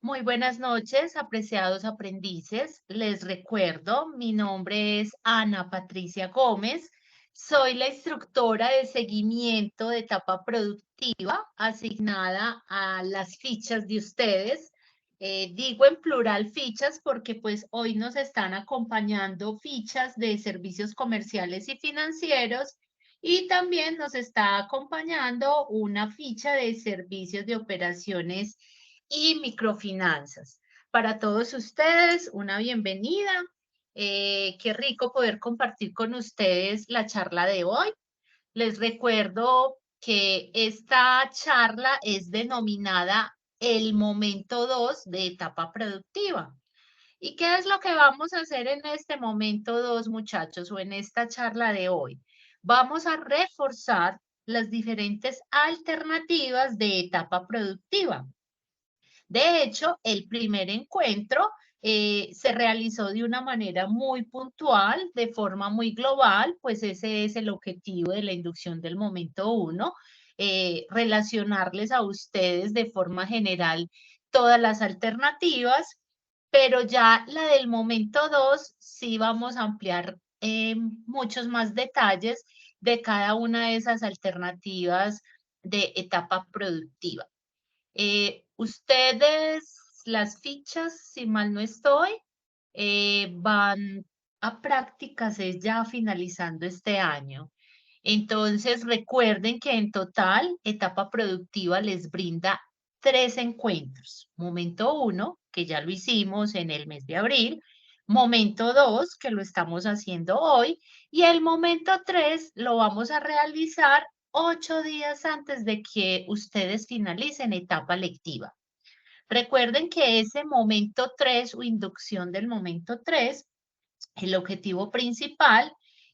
Muy buenas noches, apreciados aprendices. Les recuerdo, mi nombre es Ana Patricia Gómez. Soy la instructora de seguimiento de etapa productiva asignada a las fichas de ustedes. Digo en plural fichas porque pues hoy nos están acompañando fichas de servicios comerciales y financieros y también nos está acompañando una ficha de servicios de operaciones y microfinanzas. Para todos ustedes, una bienvenida. Qué rico poder compartir con ustedes la charla de hoy. Les recuerdo que esta charla es denominada el momento 2 de etapa productiva. ¿Y qué es lo que vamos a hacer en este momento 2, muchachos, o en esta charla de hoy? Vamos a reforzar las diferentes alternativas de etapa productiva. De hecho, el primer encuentro se realizó de una manera muy puntual, de forma muy global, pues ese es el objetivo de la inducción del momento uno, relacionarles a ustedes de forma general todas las alternativas, pero ya la del momento 2 sí vamos a ampliar muchos más detalles de cada una de esas alternativas de etapa productiva. Ustedes, las fichas, si mal no estoy, van a prácticas es ya finalizando este año. Entonces, recuerden que en total, etapa productiva les brinda 3 encuentros. Momento 1, que ya lo hicimos en el mes de abril. Momento 2, que lo estamos haciendo hoy. Y el momento 3 lo vamos a realizar 8 días antes de que ustedes finalicen etapa lectiva. Recuerden que ese momento 3 o inducción del momento 3, el objetivo principal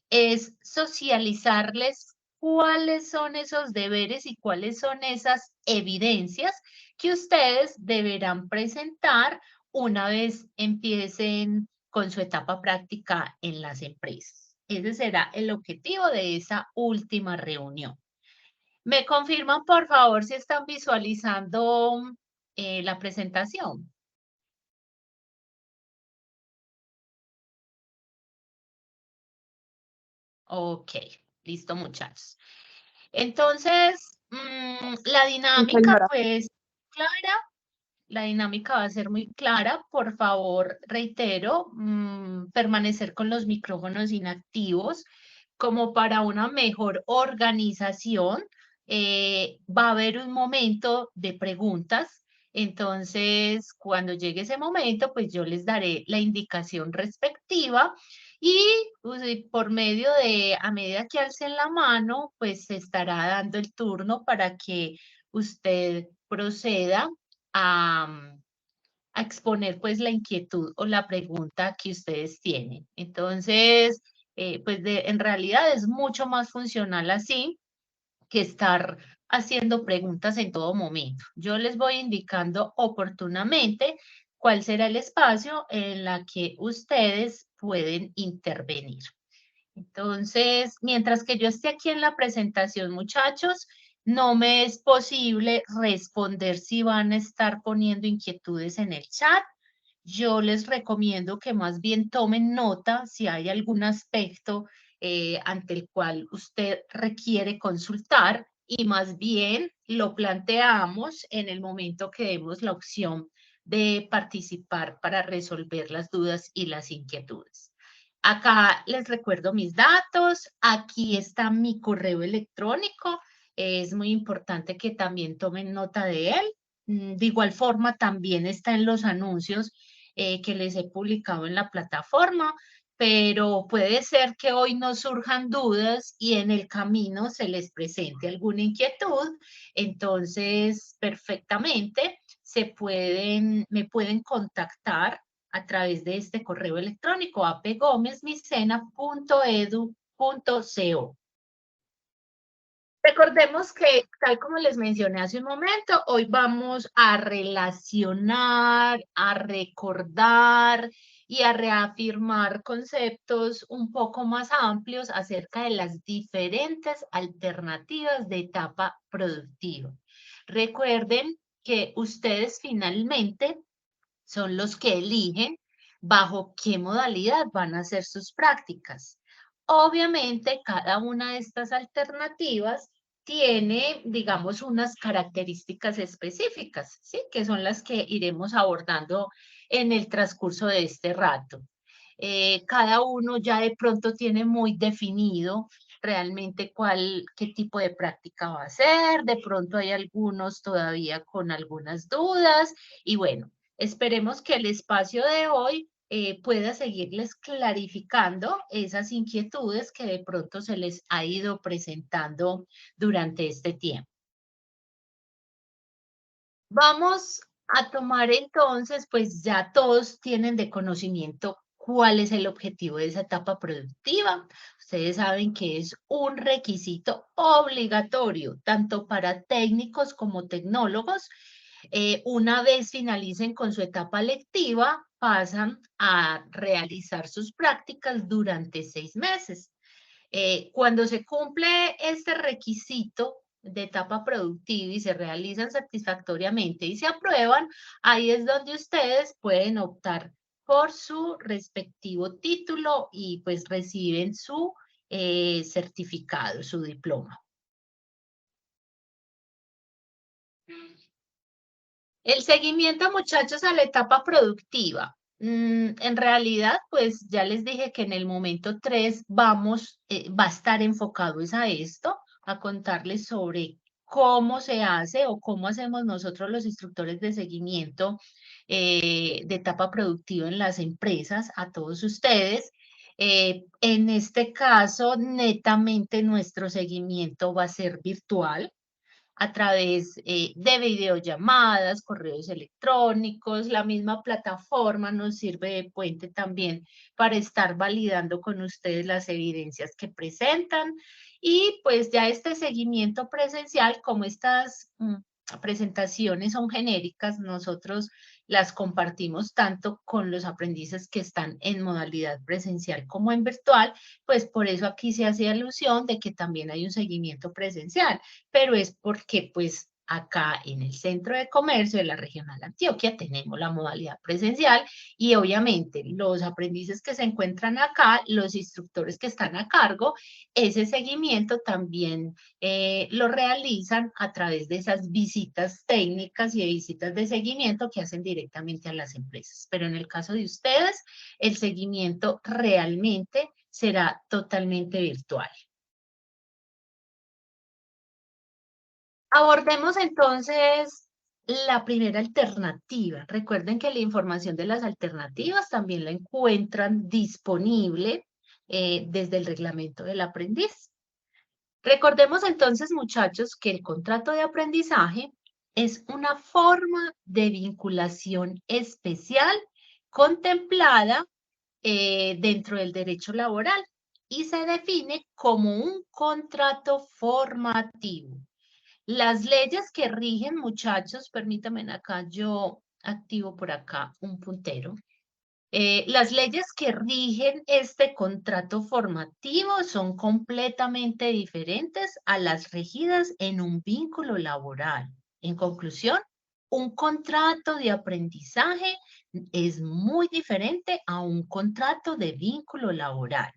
es socializarles cuáles son esos deberes y cuáles son esas evidencias que ustedes deberán presentar una vez empiecen con su etapa práctica en las empresas. Ese será el objetivo de esa última reunión. ¿Me confirman, por favor, si están visualizando la presentación? Ok, listo, muchachos. Entonces, la Sí, dinámica, señora. pues, clara, la dinámica va a ser muy clara. Por favor, reitero, permanecer con los micrófonos inactivos como para una mejor organización. Va a haber un momento de preguntas. Entonces, cuando llegue ese momento, pues yo les daré la indicación respectiva y pues, por medio de, a medida que alcen la mano, pues se estará dando el turno para que usted proceda a, a exponer pues la inquietud o la pregunta que ustedes tienen. Entonces, pues en realidad es mucho más funcional así que estar haciendo preguntas en todo momento. Yo les voy indicando oportunamente cuál será el espacio en la que ustedes pueden intervenir. Entonces, mientras que yo esté aquí en la presentación, muchachos, no me es posible responder si van a estar poniendo inquietudes en el chat. Yo les recomiendo que más bien tomen nota si hay algún aspecto ante el cual usted requiere consultar y más bien lo planteamos en el momento que demos la opción de participar para resolver las dudas y las inquietudes. Acá les recuerdo mis datos, aquí está mi correo electrónico, es muy importante que también tomen nota de él. De igual forma, también está en los anuncios que les he publicado en la plataforma, pero puede ser que hoy nos surjan dudas y en el camino se les presente alguna inquietud, entonces perfectamente me pueden contactar a través de este correo electrónico apgomezmicena.edu.co. Recordemos que, tal como les mencioné hace un momento, hoy vamos a relacionar, a recordar y a reafirmar conceptos un poco más amplios acerca de las diferentes alternativas de etapa productiva. Recuerden que ustedes finalmente son los que eligen bajo qué modalidad van a hacer sus prácticas. Obviamente, cada una de estas alternativas tiene, digamos, unas características específicas, ¿sí? Que son las que iremos abordando en el transcurso de este rato. Cada uno ya de pronto tiene muy definido realmente qué tipo de práctica va a hacer, de pronto hay algunos todavía con algunas dudas y bueno, esperemos que el espacio de hoy pueda seguirles clarificando esas inquietudes que de pronto se les ha ido presentando durante este tiempo. Vamos a tomar entonces, pues ya todos tienen de conocimiento cuál es el objetivo de esa etapa productiva. Ustedes saben que es un requisito obligatorio, tanto para técnicos como tecnólogos. Una vez finalicen con su etapa lectiva, pasan a realizar sus prácticas durante 6 meses. Cuando se cumple este requisito de etapa productiva y se realizan satisfactoriamente y se aprueban, ahí es donde ustedes pueden optar por su respectivo título y pues reciben su certificado, su diploma. El seguimiento, muchachos, a la etapa productiva. En realidad, pues ya les dije que en el momento 3 va a estar enfocado es a esto, a contarles sobre cómo se hace o cómo hacemos nosotros los instructores de seguimiento de etapa productiva en las empresas, a todos ustedes. En este caso, netamente nuestro seguimiento va a ser virtual a través de videollamadas, correos electrónicos, la misma plataforma nos sirve de puente también para estar validando con ustedes las evidencias que presentan y pues ya este seguimiento presencial, como estas presentaciones son genéricas, nosotros las compartimos tanto con los aprendices que están en modalidad presencial como en virtual, pues por eso aquí se hace alusión de que también hay un seguimiento presencial, pero es porque pues acá en el Centro de Comercio de la Regional Antioquia tenemos la modalidad presencial y obviamente los aprendices que se encuentran acá, los instructores que están a cargo, ese seguimiento también lo realizan a través de esas visitas técnicas y de visitas de seguimiento que hacen directamente a las empresas. Pero en el caso de ustedes, el seguimiento realmente será totalmente virtual. Abordemos entonces la primera alternativa. Recuerden que la información de las alternativas también la encuentran disponible desde el reglamento del aprendiz. Recordemos entonces, muchachos, que el contrato de aprendizaje es una forma de vinculación especial contemplada dentro del derecho laboral y se define como un contrato formativo. Las leyes que rigen, muchachos, permítanme acá, yo activo por acá un puntero. Las leyes que rigen este contrato formativo son completamente diferentes a las regidas en un vínculo laboral. En conclusión, un contrato de aprendizaje es muy diferente a un contrato de vínculo laboral.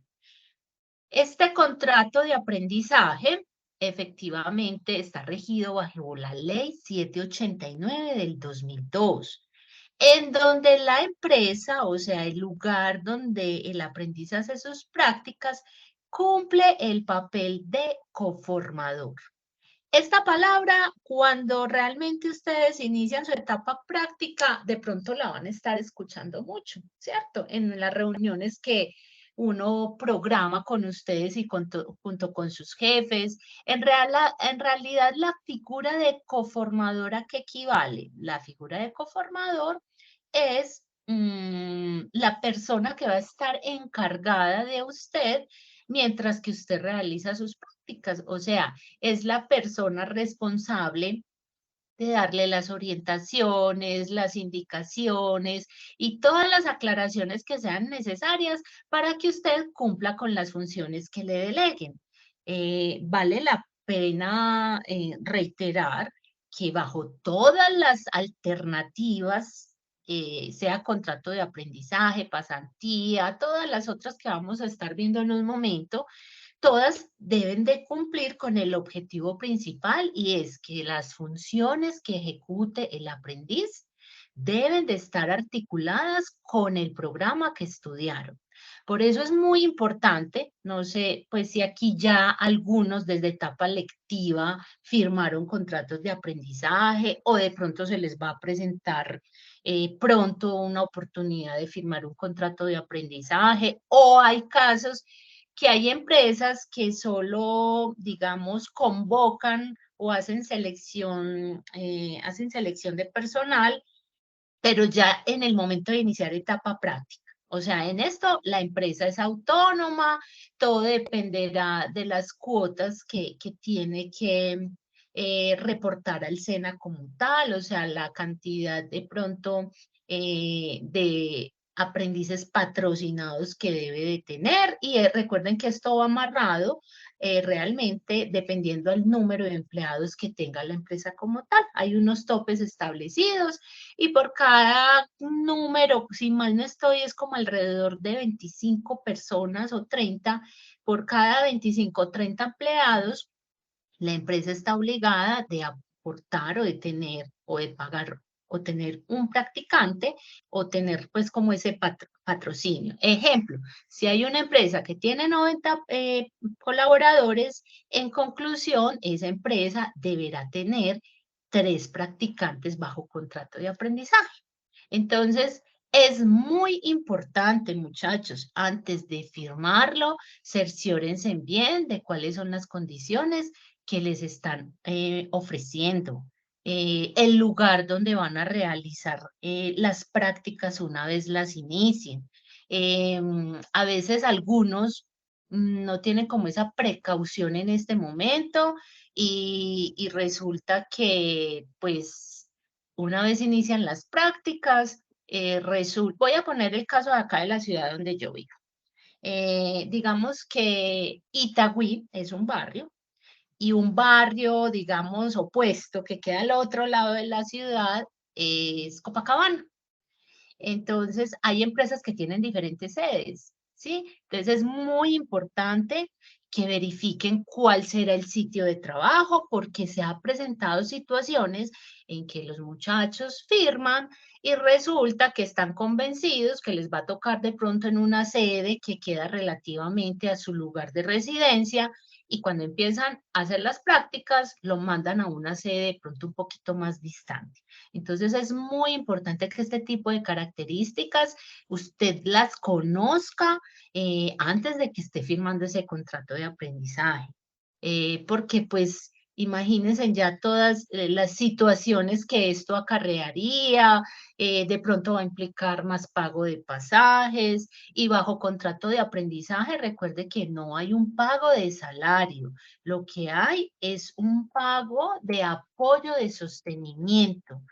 Este contrato de aprendizaje efectivamente está regido bajo la Ley 789 del 2002, en donde la empresa, o sea, el lugar donde el aprendiz hace sus prácticas, cumple el papel de coformador. Esta palabra, cuando realmente ustedes inician su etapa práctica, de pronto la van a estar escuchando mucho, ¿cierto? En las reuniones que uno programa con ustedes y junto con sus jefes. En realidad, la figura de coformadora, ¿a qué equivale? La figura de coformador es la persona que va a estar encargada de usted mientras que usted realiza sus prácticas. O sea, es la persona responsable de darle las orientaciones, las indicaciones y todas las aclaraciones que sean necesarias para que usted cumpla con las funciones que le deleguen. Vale la pena reiterar que bajo todas las alternativas sea contrato de aprendizaje, pasantía, todas las otras que vamos a estar viendo en un momento, todas deben de cumplir con el objetivo principal y es que las funciones que ejecute el aprendiz deben de estar articuladas con el programa que estudiaron. Por eso es muy importante, no sé, pues si aquí ya algunos desde etapa lectiva firmaron contratos de aprendizaje o de pronto se les va a presentar pronto una oportunidad de firmar un contrato de aprendizaje o hay casos que hay empresas que solo, digamos, convocan o hacen selección de personal, pero ya en el momento de iniciar etapa práctica. O sea, en esto la empresa es autónoma, todo dependerá de las cuotas que tiene que reportar al SENA como tal, o sea, la cantidad de pronto de aprendices patrocinados que debe de tener. Y recuerden que esto va amarrado realmente dependiendo del número de empleados que tenga la empresa como tal. Hay unos topes establecidos y por cada número, si mal no estoy, es como alrededor de 25 personas o 30, por cada 25 o 30 empleados, la empresa está obligada de aportar o de tener o de pagar o tener un practicante o tener pues como ese patrocinio. Ejemplo, si hay una empresa que tiene 90 colaboradores, en conclusión, esa empresa deberá tener 3 practicantes bajo contrato de aprendizaje. Entonces, es muy importante, muchachos, antes de firmarlo, cerciórense bien de cuáles son las condiciones que les están ofreciendo, el lugar donde van a realizar las prácticas una vez las inicien. A veces algunos no tienen como esa precaución en este momento y resulta que pues una vez inician las prácticas, voy a poner el caso de acá de la ciudad donde yo vivo. Digamos que Itagüí es un barrio y un barrio, digamos, opuesto que queda al otro lado de la ciudad es Copacabana. Entonces, hay empresas que tienen diferentes sedes, ¿sí? Entonces, es muy importante que verifiquen cuál será el sitio de trabajo, porque se han presentado situaciones en que los muchachos firman y resulta que están convencidos que les va a tocar de pronto en una sede que queda relativamente a su lugar de residencia y cuando empiezan a hacer las prácticas, lo mandan a una sede de pronto un poquito más distante. Entonces es muy importante que este tipo de características usted las conozca antes de que esté firmando ese contrato de aprendizaje. Porque pues imagínense ya todas las situaciones que esto acarrearía, de pronto va a implicar más pago de pasajes y bajo contrato de aprendizaje, recuerde que no hay un pago de salario, lo que hay es un pago de apoyo de sostenimiento.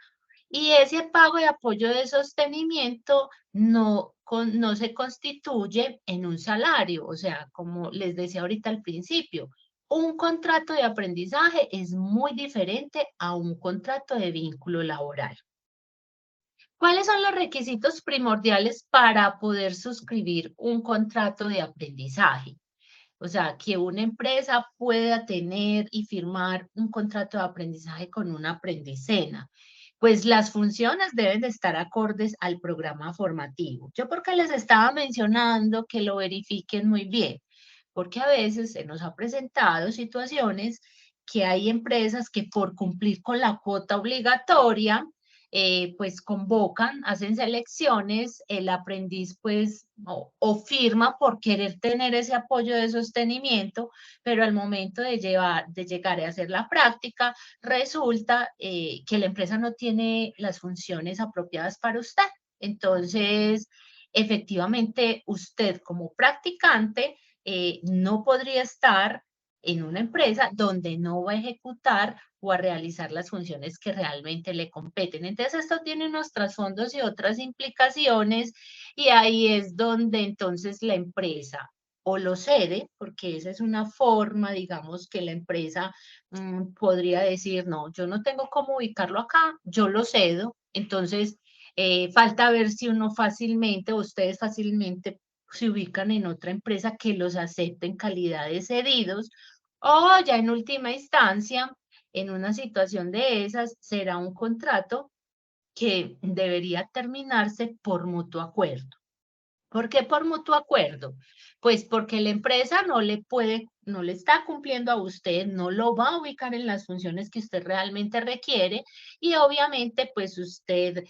Y ese pago de apoyo de sostenimiento no se constituye en un salario, o sea, como les decía ahorita al principio, un contrato de aprendizaje es muy diferente a un contrato de vínculo laboral. ¿Cuáles son los requisitos primordiales para poder suscribir un contrato de aprendizaje? O sea, que una empresa pueda tener y firmar un contrato de aprendizaje con una aprendicena. Pues las funciones deben de estar acordes al programa formativo. Yo porque les estaba mencionando que lo verifiquen muy bien, porque a veces se nos ha presentado situaciones que hay empresas que por cumplir con la cuota obligatoria, pues convocan, hacen selecciones, el aprendiz pues o firma por querer tener ese apoyo de sostenimiento, pero al momento de llegar a hacer la práctica, resulta que la empresa no tiene las funciones apropiadas para usted. Entonces, efectivamente, usted como practicante no podría estar en una empresa donde no va a ejecutar o a realizar las funciones que realmente le competen. Entonces, esto tiene unos trasfondos y otras implicaciones y ahí es donde entonces la empresa o lo cede, porque esa es una forma, digamos, que la empresa podría decir, no, yo no tengo cómo ubicarlo acá, yo lo cedo. Entonces, Falta ver si uno fácilmente, o ustedes fácilmente se ubican en otra empresa que los acepte en calidad de cedidos, o ya en última instancia, en una situación de esas, será un contrato que debería terminarse por mutuo acuerdo. ¿Por qué por mutuo acuerdo? Pues porque la empresa no le está cumpliendo a usted, no lo va a ubicar en las funciones que usted realmente requiere y obviamente pues usted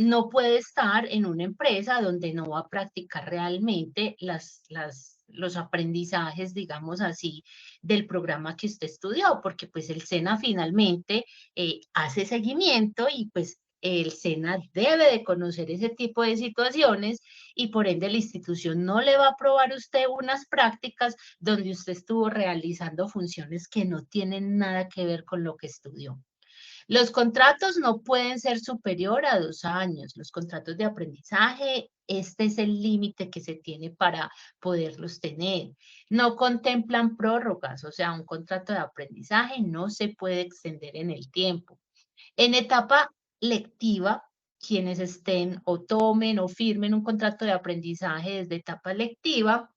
no puede estar en una empresa donde no va a practicar realmente los aprendizajes, digamos así, del programa que usted estudió, porque pues el SENA finalmente hace seguimiento y pues el SENA debe de conocer ese tipo de situaciones y por ende la institución no le va a aprobar a usted unas prácticas donde usted estuvo realizando funciones que no tienen nada que ver con lo que estudió. Los contratos no pueden ser superior a 2 años. Los contratos de aprendizaje, este es el límite que se tiene para poderlos tener. No contemplan prórrogas, o sea, un contrato de aprendizaje no se puede extender en el tiempo. En etapa lectiva, quienes estén o tomen o firmen un contrato de aprendizaje desde etapa lectiva,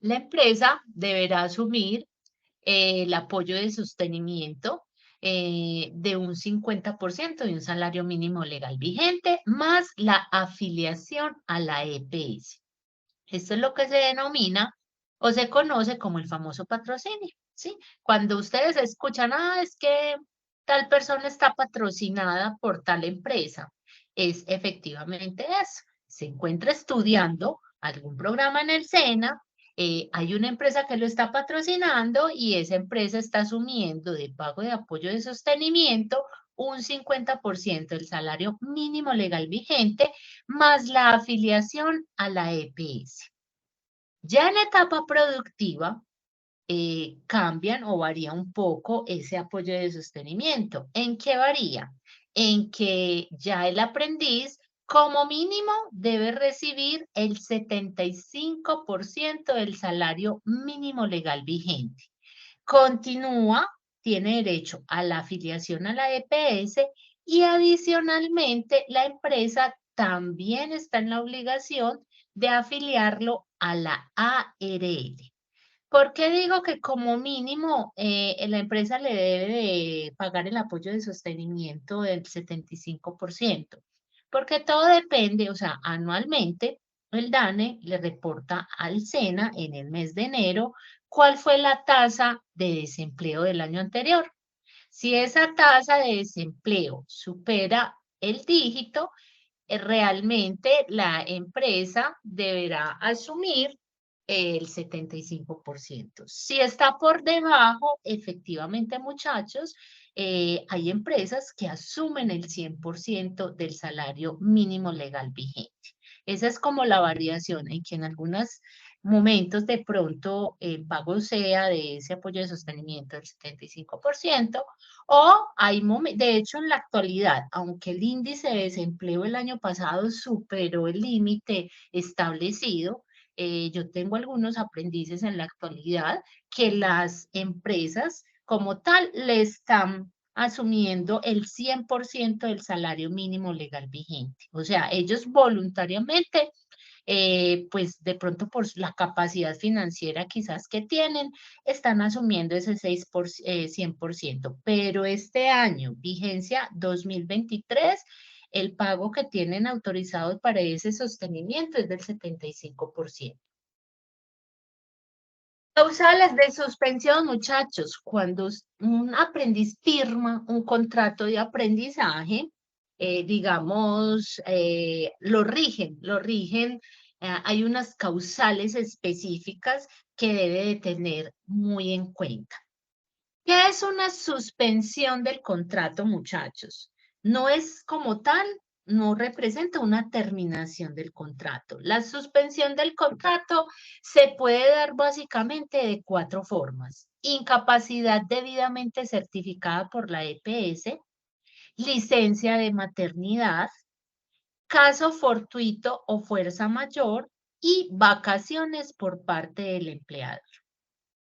la empresa deberá asumir el apoyo de sostenimiento de un 50% de un salario mínimo legal vigente, más la afiliación a la EPS. Esto es lo que se denomina o se conoce como el famoso patrocinio, ¿sí? Cuando ustedes escuchan, es que tal persona está patrocinada por tal empresa, es efectivamente eso. Se encuentra estudiando algún programa en el SENA, hay una empresa que lo está patrocinando y esa empresa está asumiendo de pago de apoyo de sostenimiento un 50% del salario mínimo legal vigente más la afiliación a la EPS. Ya en la etapa productiva, cambian o varía un poco ese apoyo de sostenimiento. ¿En qué varía? En que ya el aprendiz como mínimo debe recibir el 75% del salario mínimo legal vigente. Continúa, tiene derecho a la afiliación a la EPS y adicionalmente la empresa también está en la obligación de afiliarlo a la ARL. ¿Por qué digo que como mínimo la empresa le debe de pagar el apoyo de sostenimiento del 75%? Porque todo depende, o sea, anualmente el DANE le reporta al SENA en el mes de enero cuál fue la tasa de desempleo del año anterior. Si esa tasa de desempleo supera el dígito, realmente la empresa deberá asumir el 75%. Si está por debajo, efectivamente, muchachos, hay empresas que asumen el 100% del salario mínimo legal vigente. Esa es como la variación en que en algunos momentos de pronto el pago sea de ese apoyo de sostenimiento del 75%, o hay de hecho, en la actualidad, aunque el índice de desempleo el año pasado superó el límite establecido, yo tengo algunos aprendices en la actualidad que las empresas como tal le están asumiendo el 100% del salario mínimo legal vigente. O sea, ellos voluntariamente pues de pronto por la capacidad financiera quizás que tienen, están asumiendo ese 100%. Pero este año, vigencia 2023, el pago que tienen autorizado para ese sostenimiento es del 75%. Causales de suspensión, muchachos, cuando un aprendiz firma un contrato de aprendizaje, digamos, lo rigen, hay unas causales específicas que debe de tener muy en cuenta. ¿Qué es una suspensión del contrato, muchachos? No es como tal, no representa una terminación del contrato. La suspensión del contrato se puede dar básicamente de 4 formas. Incapacidad debidamente certificada por la EPS, licencia de maternidad, caso fortuito o fuerza mayor y vacaciones por parte del empleado.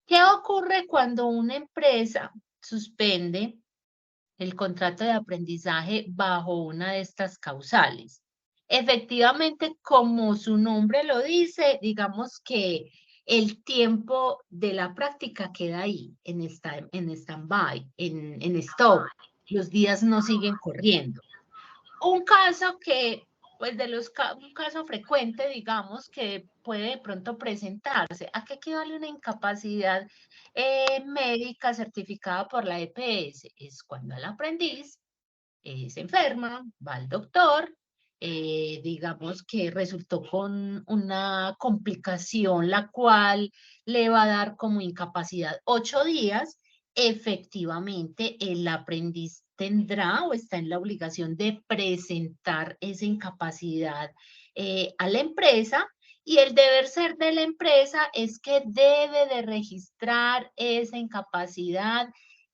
¿Qué ocurre cuando una empresa suspende el contrato de aprendizaje bajo una de estas causales. Efectivamente, como su nombre lo dice, digamos que el tiempo de la práctica queda ahí, en stand-by, en stop. Los días no siguen corriendo. Un caso que, pues un caso frecuente, digamos, que puede de pronto presentarse. ¿A qué equivale una incapacidad médica certificada por la EPS? Es cuando el aprendiz se enferma, va al doctor, digamos que resultó con una complicación, la cual le va a dar como incapacidad 8 días. Efectivamente, el aprendiz tendrá o está en la obligación de presentar esa incapacidad a la empresa, y el deber ser de la empresa es que debe de registrar esa incapacidad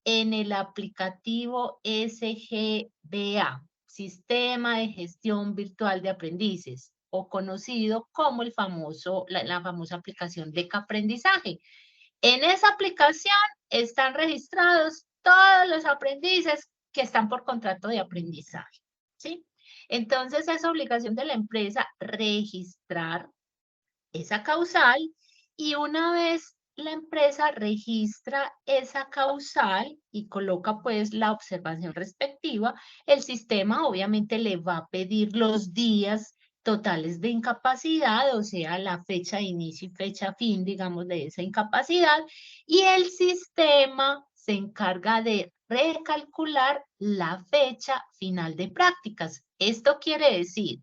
en el aplicativo SGBA, Sistema de Gestión Virtual de Aprendices, o conocido como la famosa aplicación de Caprendizaje. En esa aplicación están registrados todos los aprendices que están por contrato de aprendizaje, ¿sí? Entonces es obligación de la empresa registrar esa causal, y una vez la empresa registra esa causal y coloca pues la observación respectiva, el sistema obviamente le va a pedir los días totales de incapacidad, o sea, la fecha de inicio y fecha fin, digamos, de esa incapacidad, y el sistema se encarga de recalcular la fecha final de prácticas. Esto quiere decir,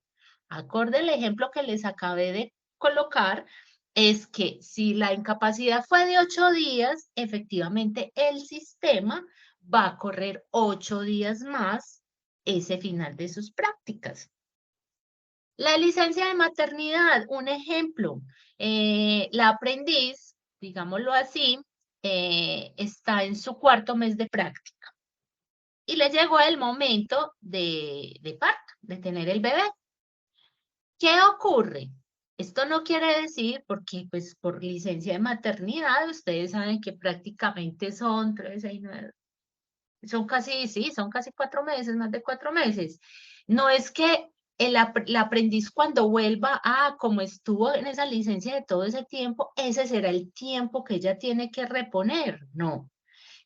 acorde al ejemplo que les acabé de colocar, es que si la incapacidad fue de 8 días, efectivamente el sistema va a correr 8 días más ese final de sus prácticas. La licencia de maternidad, un ejemplo, la aprendiz, digámoslo así, está en su 4 mes de práctica y le llegó el momento de parto, de tener el bebé. ¿Qué ocurre? Esto no quiere decir, porque pues por licencia de maternidad, ustedes saben que prácticamente son 3, 6, 9, son casi, sí, son casi 4 meses, más de 4 meses. No es que el aprendiz cuando vuelva a como estuvo en esa licencia de todo ese tiempo, ese será el tiempo que ella tiene que reponer. No.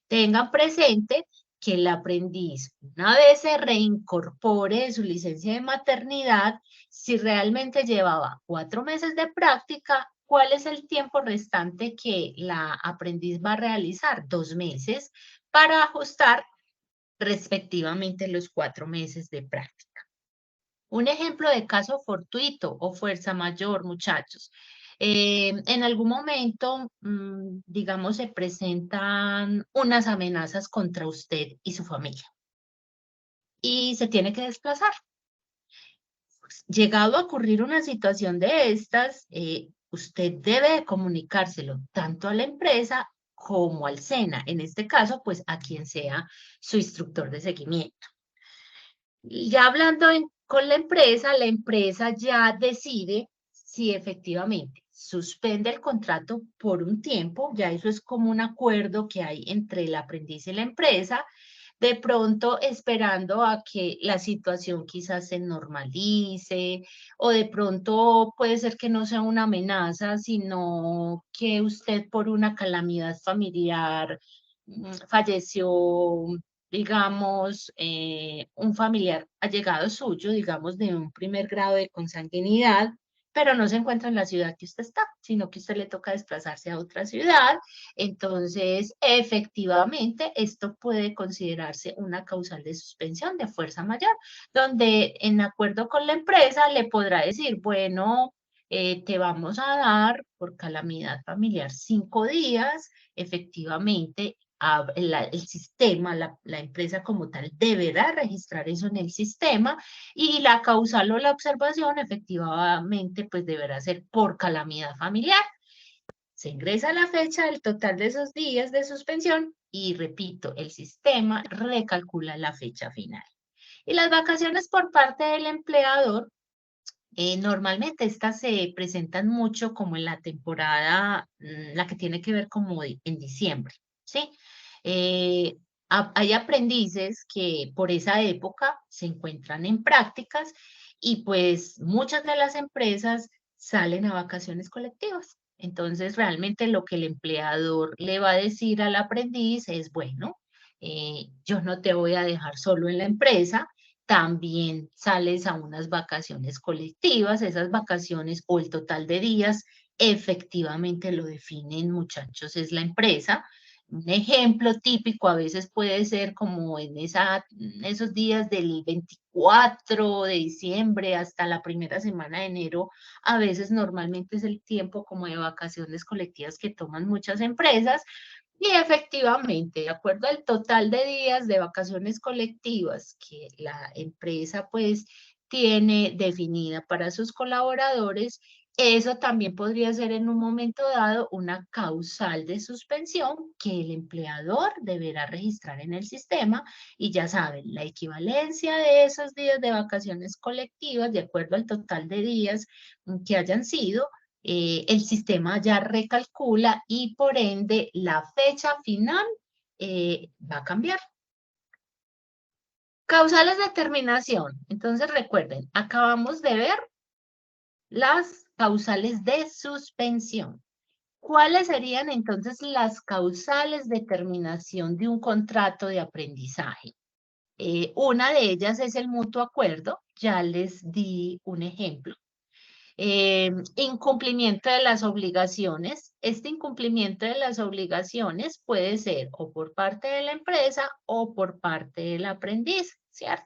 Tengan presente que el aprendiz, una vez se reincorpore de su licencia de maternidad, si realmente llevaba 4 meses de práctica, ¿cuál es el tiempo restante que la aprendiz va a realizar? 2 meses para ajustar respectivamente los 4 meses de práctica. Un ejemplo de caso fortuito o fuerza mayor, muchachos. En algún momento, digamos, se presentan unas amenazas contra usted y su familia y se tiene que desplazar. Llegado a ocurrir una situación de estas, usted debe de comunicárselo tanto a la empresa como al SENA, en este caso, pues a quien sea su instructor de seguimiento. Y ya hablando con la empresa ya decide si efectivamente suspende el contrato por un tiempo, ya eso es como un acuerdo que hay entre el aprendiz y la empresa, de pronto esperando a que la situación quizás se normalice, o de pronto puede ser que no sea una amenaza, sino que usted por una calamidad familiar falleció, digamos, un familiar allegado suyo, digamos, de un primer grado de consanguinidad, pero no se encuentra en la ciudad que usted está, sino que usted le toca desplazarse a otra ciudad. Entonces, efectivamente, esto puede considerarse una causal de suspensión de fuerza mayor, donde en acuerdo con la empresa le podrá decir, bueno, te vamos a dar por calamidad familiar 5 días, efectivamente el sistema, la empresa como tal, deberá registrar eso en el sistema, y la causal o la observación efectivamente pues deberá ser por calamidad familiar. Se ingresa la fecha del total de esos días de suspensión y, repito, el sistema recalcula la fecha final. Y las vacaciones por parte del empleador, normalmente estas se presentan mucho como en la temporada, la que tiene que ver como en diciembre, ¿sí? Hay aprendices que por esa época se encuentran en prácticas y pues muchas de las empresas salen a vacaciones colectivas. Entonces, realmente lo que el empleador le va a decir al aprendiz es, bueno, yo no te voy a dejar solo en la empresa, también sales a unas vacaciones colectivas, esas vacaciones o el total de días efectivamente lo definen, muchachos, es la empresa. Un ejemplo típico a veces puede ser como en esos días del 24 de diciembre hasta la primera semana de enero, a veces normalmente es el tiempo como de vacaciones colectivas que toman muchas empresas y efectivamente, de acuerdo al total de días de vacaciones colectivas que la empresa pues tiene definida para sus colaboradores, eso también podría ser en un momento dado una causal de suspensión que el empleador deberá registrar en el sistema y ya saben, la equivalencia de esos días de vacaciones colectivas de acuerdo al total de días que hayan sido, el sistema ya recalcula y por ende la fecha final va a cambiar. Causales de terminación. Entonces recuerden, acabamos de ver las causales de suspensión. ¿Cuáles serían entonces las causales de terminación de un contrato de aprendizaje? Una de ellas es el mutuo acuerdo, ya les di un ejemplo. Incumplimiento de las obligaciones. Este incumplimiento de las obligaciones puede ser o por parte de la empresa o por parte del aprendiz, ¿cierto?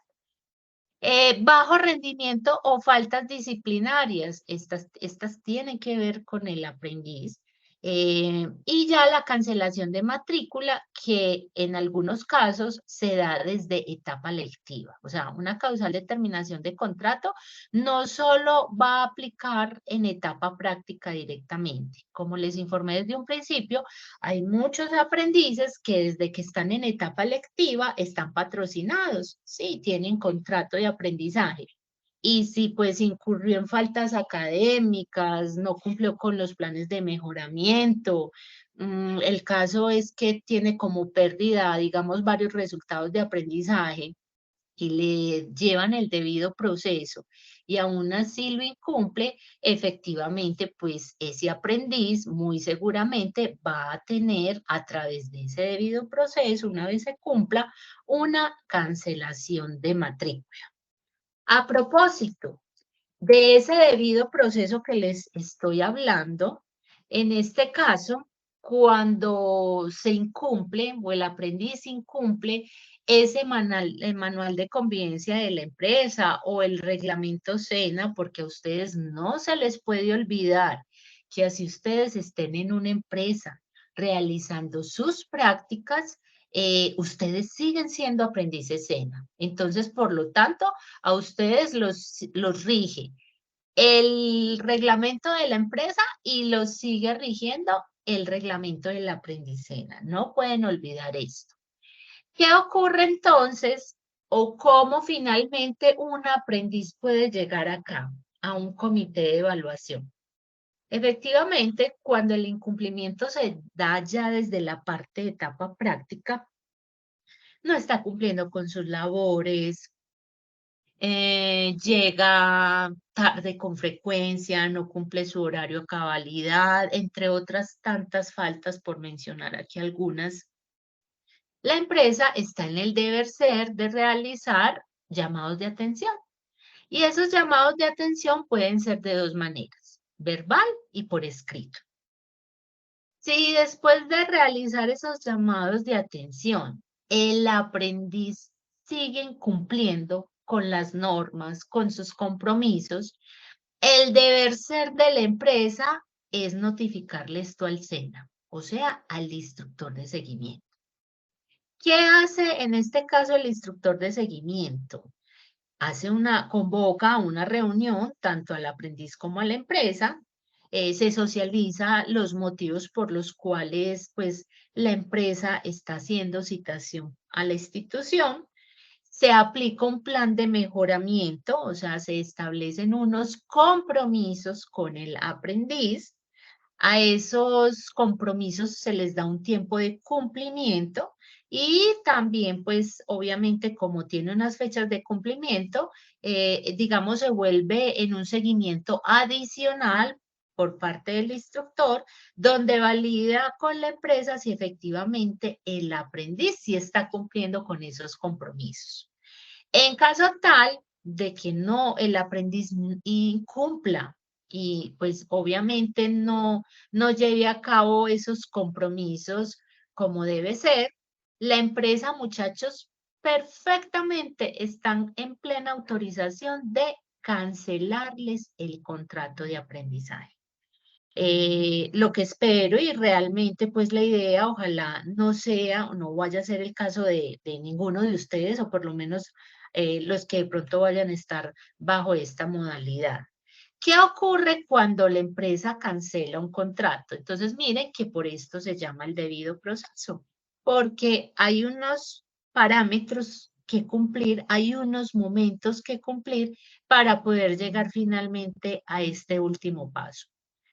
Bajo rendimiento o faltas disciplinarias, estas tienen que ver con el aprendiz. Y ya la cancelación de matrícula, que en algunos casos se da desde etapa lectiva. O sea, una causal de terminación de contrato no solo va a aplicar en etapa práctica directamente. Como les informé desde un principio, hay muchos aprendices que desde que están en etapa lectiva están patrocinados, sí, tienen contrato de aprendizaje. Y si pues incurrió en faltas académicas, no cumplió con los planes de mejoramiento, el caso es que tiene como pérdida, digamos, varios resultados de aprendizaje y le llevan el debido proceso y aún así lo incumple, efectivamente, pues ese aprendiz muy seguramente va a tener a través de ese debido proceso, una vez se cumpla, una cancelación de matrícula. A propósito de ese debido proceso que les estoy hablando, en este caso, cuando se incumple o el aprendiz incumple ese el manual de convivencia de la empresa o el reglamento SENA, porque a ustedes no se les puede olvidar que así ustedes estén en una empresa realizando sus prácticas, ustedes siguen siendo aprendices SENA. Entonces, por lo tanto, a ustedes los rige el reglamento de la empresa y los sigue rigiendo el reglamento de la aprendicena. No pueden olvidar esto. ¿Qué ocurre entonces o cómo finalmente un aprendiz puede llegar acá a un comité de evaluación? Efectivamente, cuando el incumplimiento se da ya desde la parte de etapa práctica, no está cumpliendo con sus labores, llega tarde con frecuencia, no cumple su horario a cabalidad, entre otras tantas faltas por mencionar aquí algunas. La empresa está en el deber ser de realizar llamados de atención y esos llamados de atención pueden ser de dos maneras, verbal y por escrito. Si después de realizar esos llamados de atención, el aprendiz sigue cumpliendo con las normas, con sus compromisos, el deber ser de la empresa es notificarle esto al SENA, o sea, al instructor de seguimiento. ¿Qué hace en este caso el instructor de seguimiento? Convoca una reunión tanto al aprendiz como a la empresa, se socializa los motivos por los cuales pues la empresa está haciendo citación a la institución, se aplica un plan de mejoramiento, o sea, se establecen unos compromisos con el aprendiz A esos compromisos se les da un tiempo de cumplimiento y también, pues, obviamente, como tiene unas fechas de cumplimiento, digamos, se vuelve en un seguimiento adicional por parte del instructor, donde valida con la empresa si efectivamente el aprendiz sí está cumpliendo con esos compromisos. En caso tal de que no, el aprendiz incumpla y pues obviamente no lleve a cabo esos compromisos como debe ser, la empresa, muchachos, perfectamente están en plena autorización de cancelarles el contrato de aprendizaje. Lo que espero y realmente pues la idea ojalá no sea o no vaya a ser el caso de ninguno de ustedes o por lo menos los que de pronto vayan a estar bajo esta modalidad. ¿Qué ocurre cuando la empresa cancela un contrato? Entonces miren que por esto se llama el debido proceso, porque hay unos parámetros que cumplir, hay unos momentos que cumplir para poder llegar finalmente a este último paso.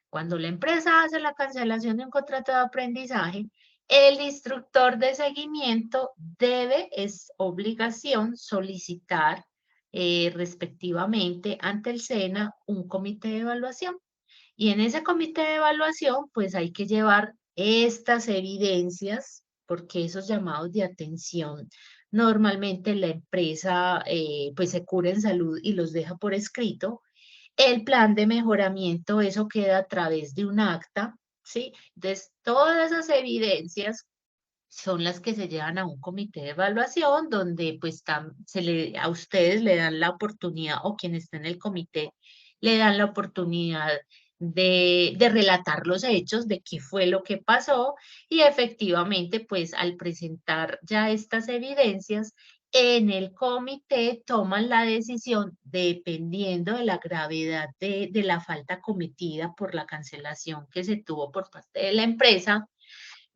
Cuando la empresa hace la cancelación de un contrato de aprendizaje, el instructor de seguimiento debe, es obligación, solicitar respectivamente ante el SENA un comité de evaluación. Y en ese comité de evaluación, pues hay que llevar estas evidencias, porque esos llamados de atención, normalmente la empresa pues se cura en salud y los deja por escrito, el plan de mejoramiento, eso queda a través de un acta, ¿sí? Entonces, todas esas evidencias son las que se llevan a un comité de evaluación donde pues a ustedes le dan la oportunidad o quien está en el comité le dan la oportunidad de relatar los hechos, de qué fue lo que pasó y efectivamente pues al presentar ya estas evidencias en el comité toman la decisión dependiendo de la gravedad de la falta cometida por la cancelación que se tuvo por parte de la empresa.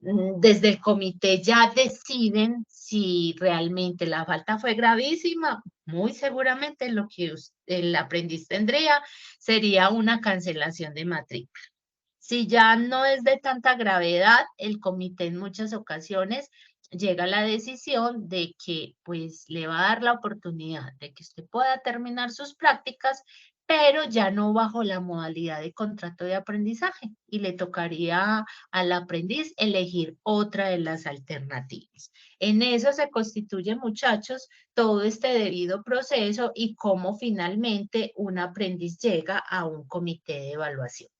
Desde el comité ya deciden si realmente la falta fue gravísima. Muy seguramente lo que el aprendiz tendría sería una cancelación de matrícula. Si ya no es de tanta gravedad, el comité en muchas ocasiones llega a la decisión de que pues le va a dar la oportunidad de que usted pueda terminar sus prácticas, pero ya no bajo la modalidad de contrato de aprendizaje y le tocaría al aprendiz elegir otra de las alternativas. En eso se constituye, muchachos, todo este debido proceso y cómo finalmente un aprendiz llega a un comité de evaluación.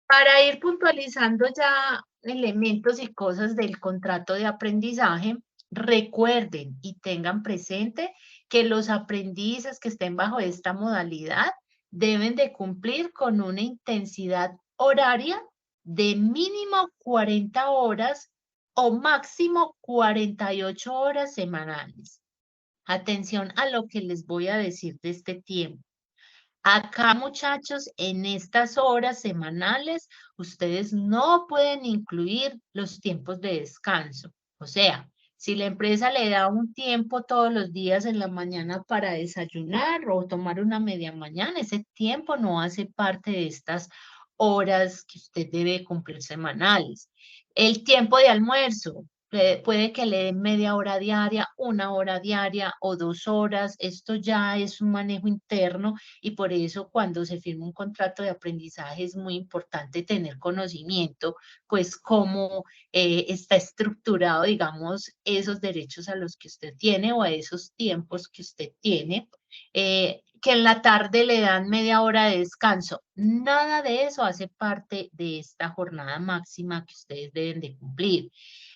Para ir puntualizando ya elementos y cosas del contrato de aprendizaje, recuerden y tengan presente que los aprendices que estén bajo esta modalidad deben de cumplir con una intensidad horaria de mínimo 40 horas o máximo 48 horas semanales. Atención a lo que les voy a decir de este tiempo. Acá, muchachos, en estas horas semanales, ustedes no pueden incluir los tiempos de descanso. O sea, si la empresa le da un tiempo todos los días en la mañana para desayunar o tomar una media mañana, ese tiempo no hace parte de estas horas que usted debe cumplir semanales. El tiempo de almuerzo. Puede que le den media hora diaria, una hora diaria o 2 horas. Esto ya es un manejo interno y por eso cuando se firma un contrato de aprendizaje es muy importante tener conocimiento, pues cómo está estructurado, digamos, esos derechos a los que usted tiene o a esos tiempos que usted tiene. Que en la tarde le dan media hora de descanso. Nada de eso hace parte de esta jornada máxima que ustedes deben de cumplir.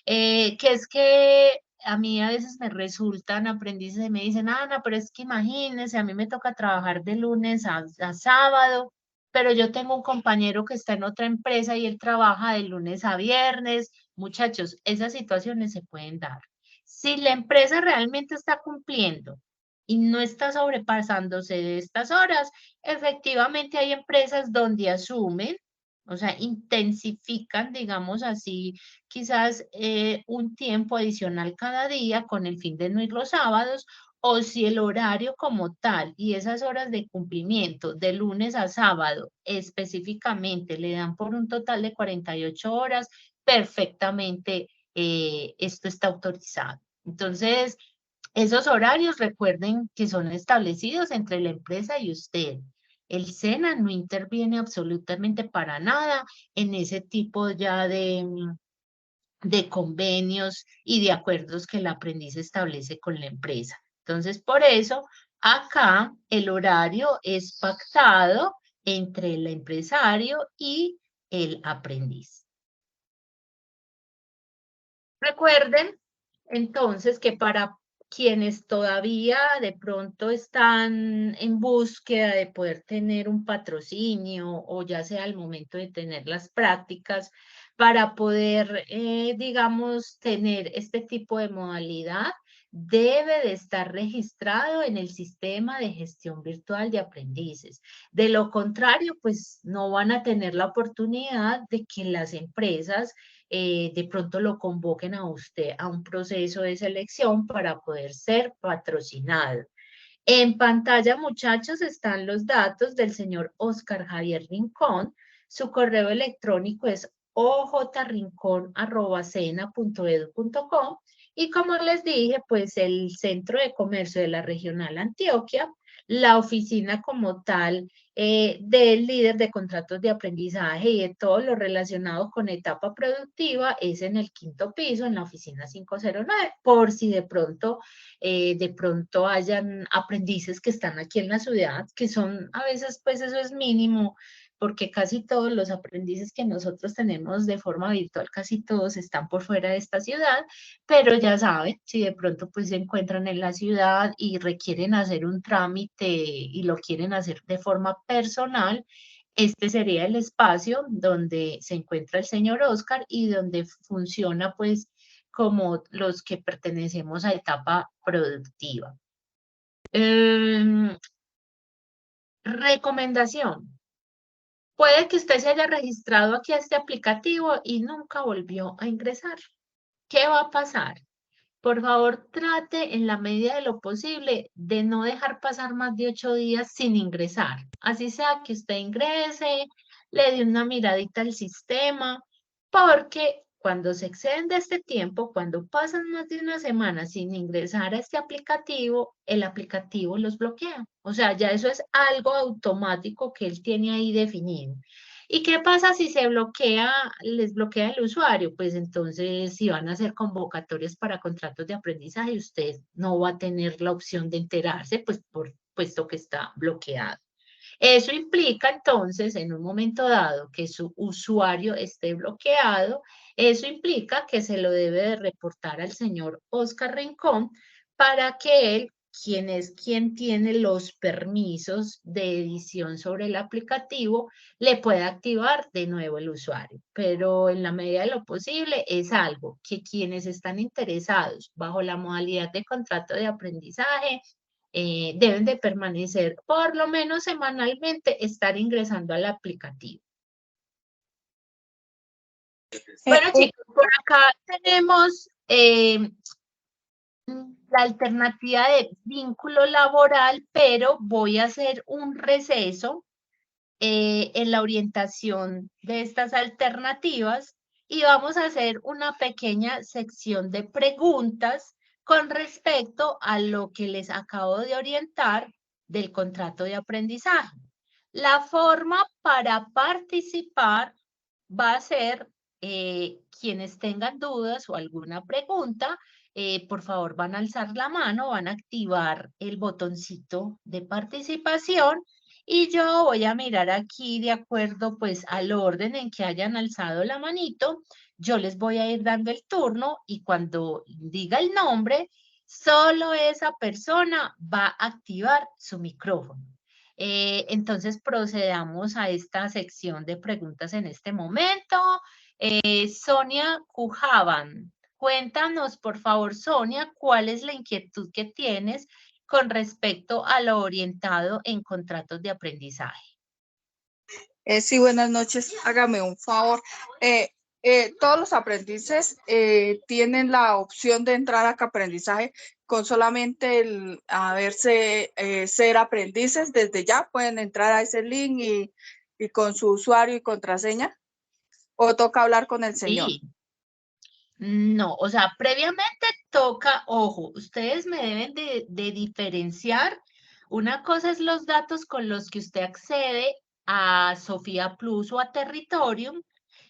Que es que a mí a veces me resultan aprendices y me dicen, Ana, pero es que imagínense, a mí me toca trabajar de lunes a sábado, pero yo tengo un compañero que está en otra empresa y él trabaja de lunes a viernes. Muchachos, esas situaciones se pueden dar. Si la empresa realmente está cumpliendo y no está sobrepasándose de estas horas, efectivamente hay empresas donde asumen, o sea, intensifican, digamos así, quizás un tiempo adicional cada día con el fin de no ir los sábados, o si el horario como tal y esas horas de cumplimiento de lunes a sábado específicamente le dan por un total de 48 horas, perfectamente esto está autorizado. Entonces, esos horarios recuerden que son establecidos entre la empresa y usted. El SENA no interviene absolutamente para nada en ese tipo ya de convenios y de acuerdos que el aprendiz establece con la empresa. Entonces, por eso, acá el horario es pactado entre el empresario y el aprendiz. Recuerden, entonces, que para quienes todavía de pronto están en búsqueda de poder tener un patrocinio o ya sea al momento de tener las prácticas, para poder, digamos, tener este tipo de modalidad, debe de estar registrado en el sistema de gestión virtual de aprendices. De lo contrario, pues no van a tener la oportunidad de que las empresas de pronto lo convoquen a usted a un proceso de selección para poder ser patrocinado. En pantalla, muchachos, están los datos del señor Oscar Javier Rincón. Su correo electrónico es ojrincón@sena.edu.co y como les dije, pues el Centro de Comercio de la Regional Antioquia, la oficina como tal del líder de contratos de aprendizaje y de todo lo relacionado con etapa productiva es en el 5º piso, en la oficina 509, por si de pronto hayan aprendices que están aquí en la ciudad, que son a veces, pues eso es mínimo, porque casi todos los aprendices que nosotros tenemos de forma virtual, casi todos están por fuera de esta ciudad, pero ya saben, si de pronto pues se encuentran en la ciudad y requieren hacer un trámite y lo quieren hacer de forma personal, este sería el espacio donde se encuentra el señor Oscar y donde funciona pues como los que pertenecemos a etapa productiva. Recomendación. Puede que usted se haya registrado aquí a este aplicativo y nunca volvió a ingresar. ¿Qué va a pasar? Por favor, trate en la medida de lo posible de no dejar pasar más de 8 días sin ingresar. Así sea que usted ingrese, le dé una miradita al sistema, porque cuando se exceden de este tiempo, cuando pasan más de una semana sin ingresar a este aplicativo, el aplicativo los bloquea. O sea, ya eso es algo automático que él tiene ahí definido. ¿Y qué pasa si se bloquea, les bloquea el usuario? Pues entonces, si van a hacer convocatorias para contratos de aprendizaje, usted no va a tener la opción de enterarse, pues puesto que está bloqueado. Eso implica entonces, en un momento dado, que su usuario esté bloqueado, eso implica que se lo debe de reportar al señor Oscar Rincón para que él, quien tiene los permisos de edición sobre el aplicativo, le pueda activar de nuevo el usuario. Pero en la medida de lo posible es algo que quienes están interesados bajo la modalidad de contrato de aprendizaje deben de permanecer por lo menos semanalmente, estar ingresando al aplicativo. Bueno, chicos, por acá tenemos la alternativa de vínculo laboral, pero voy a hacer un receso en la orientación de estas alternativas y vamos a hacer una pequeña sección de preguntas con respecto a lo que les acabo de orientar del contrato de aprendizaje. La forma para participar va a ser quienes tengan dudas o alguna pregunta, por favor van a alzar la mano, van a activar el botoncito de participación y yo voy a mirar aquí de acuerdo pues al orden en que hayan alzado la manito, yo les voy a ir dando el turno y cuando diga el nombre, solo esa persona va a activar su micrófono. Entonces procedamos a esta sección de preguntas en este momento. Sonia Cujaban, cuéntanos por favor, Sonia, ¿cuál es la inquietud que tienes con respecto a lo orientado en contratos de aprendizaje? Sí, buenas noches. Hágame un favor. Todos los aprendices tienen la opción de entrar a Caprendizaje con solamente el ser aprendices. Desde ya pueden entrar a ese link y con su usuario y contraseña, o toca hablar con el señor. Sí. No, o sea, previamente toca, ojo, ustedes me deben de diferenciar. Una cosa es los datos con los que usted accede a Sofía Plus o a Territorium,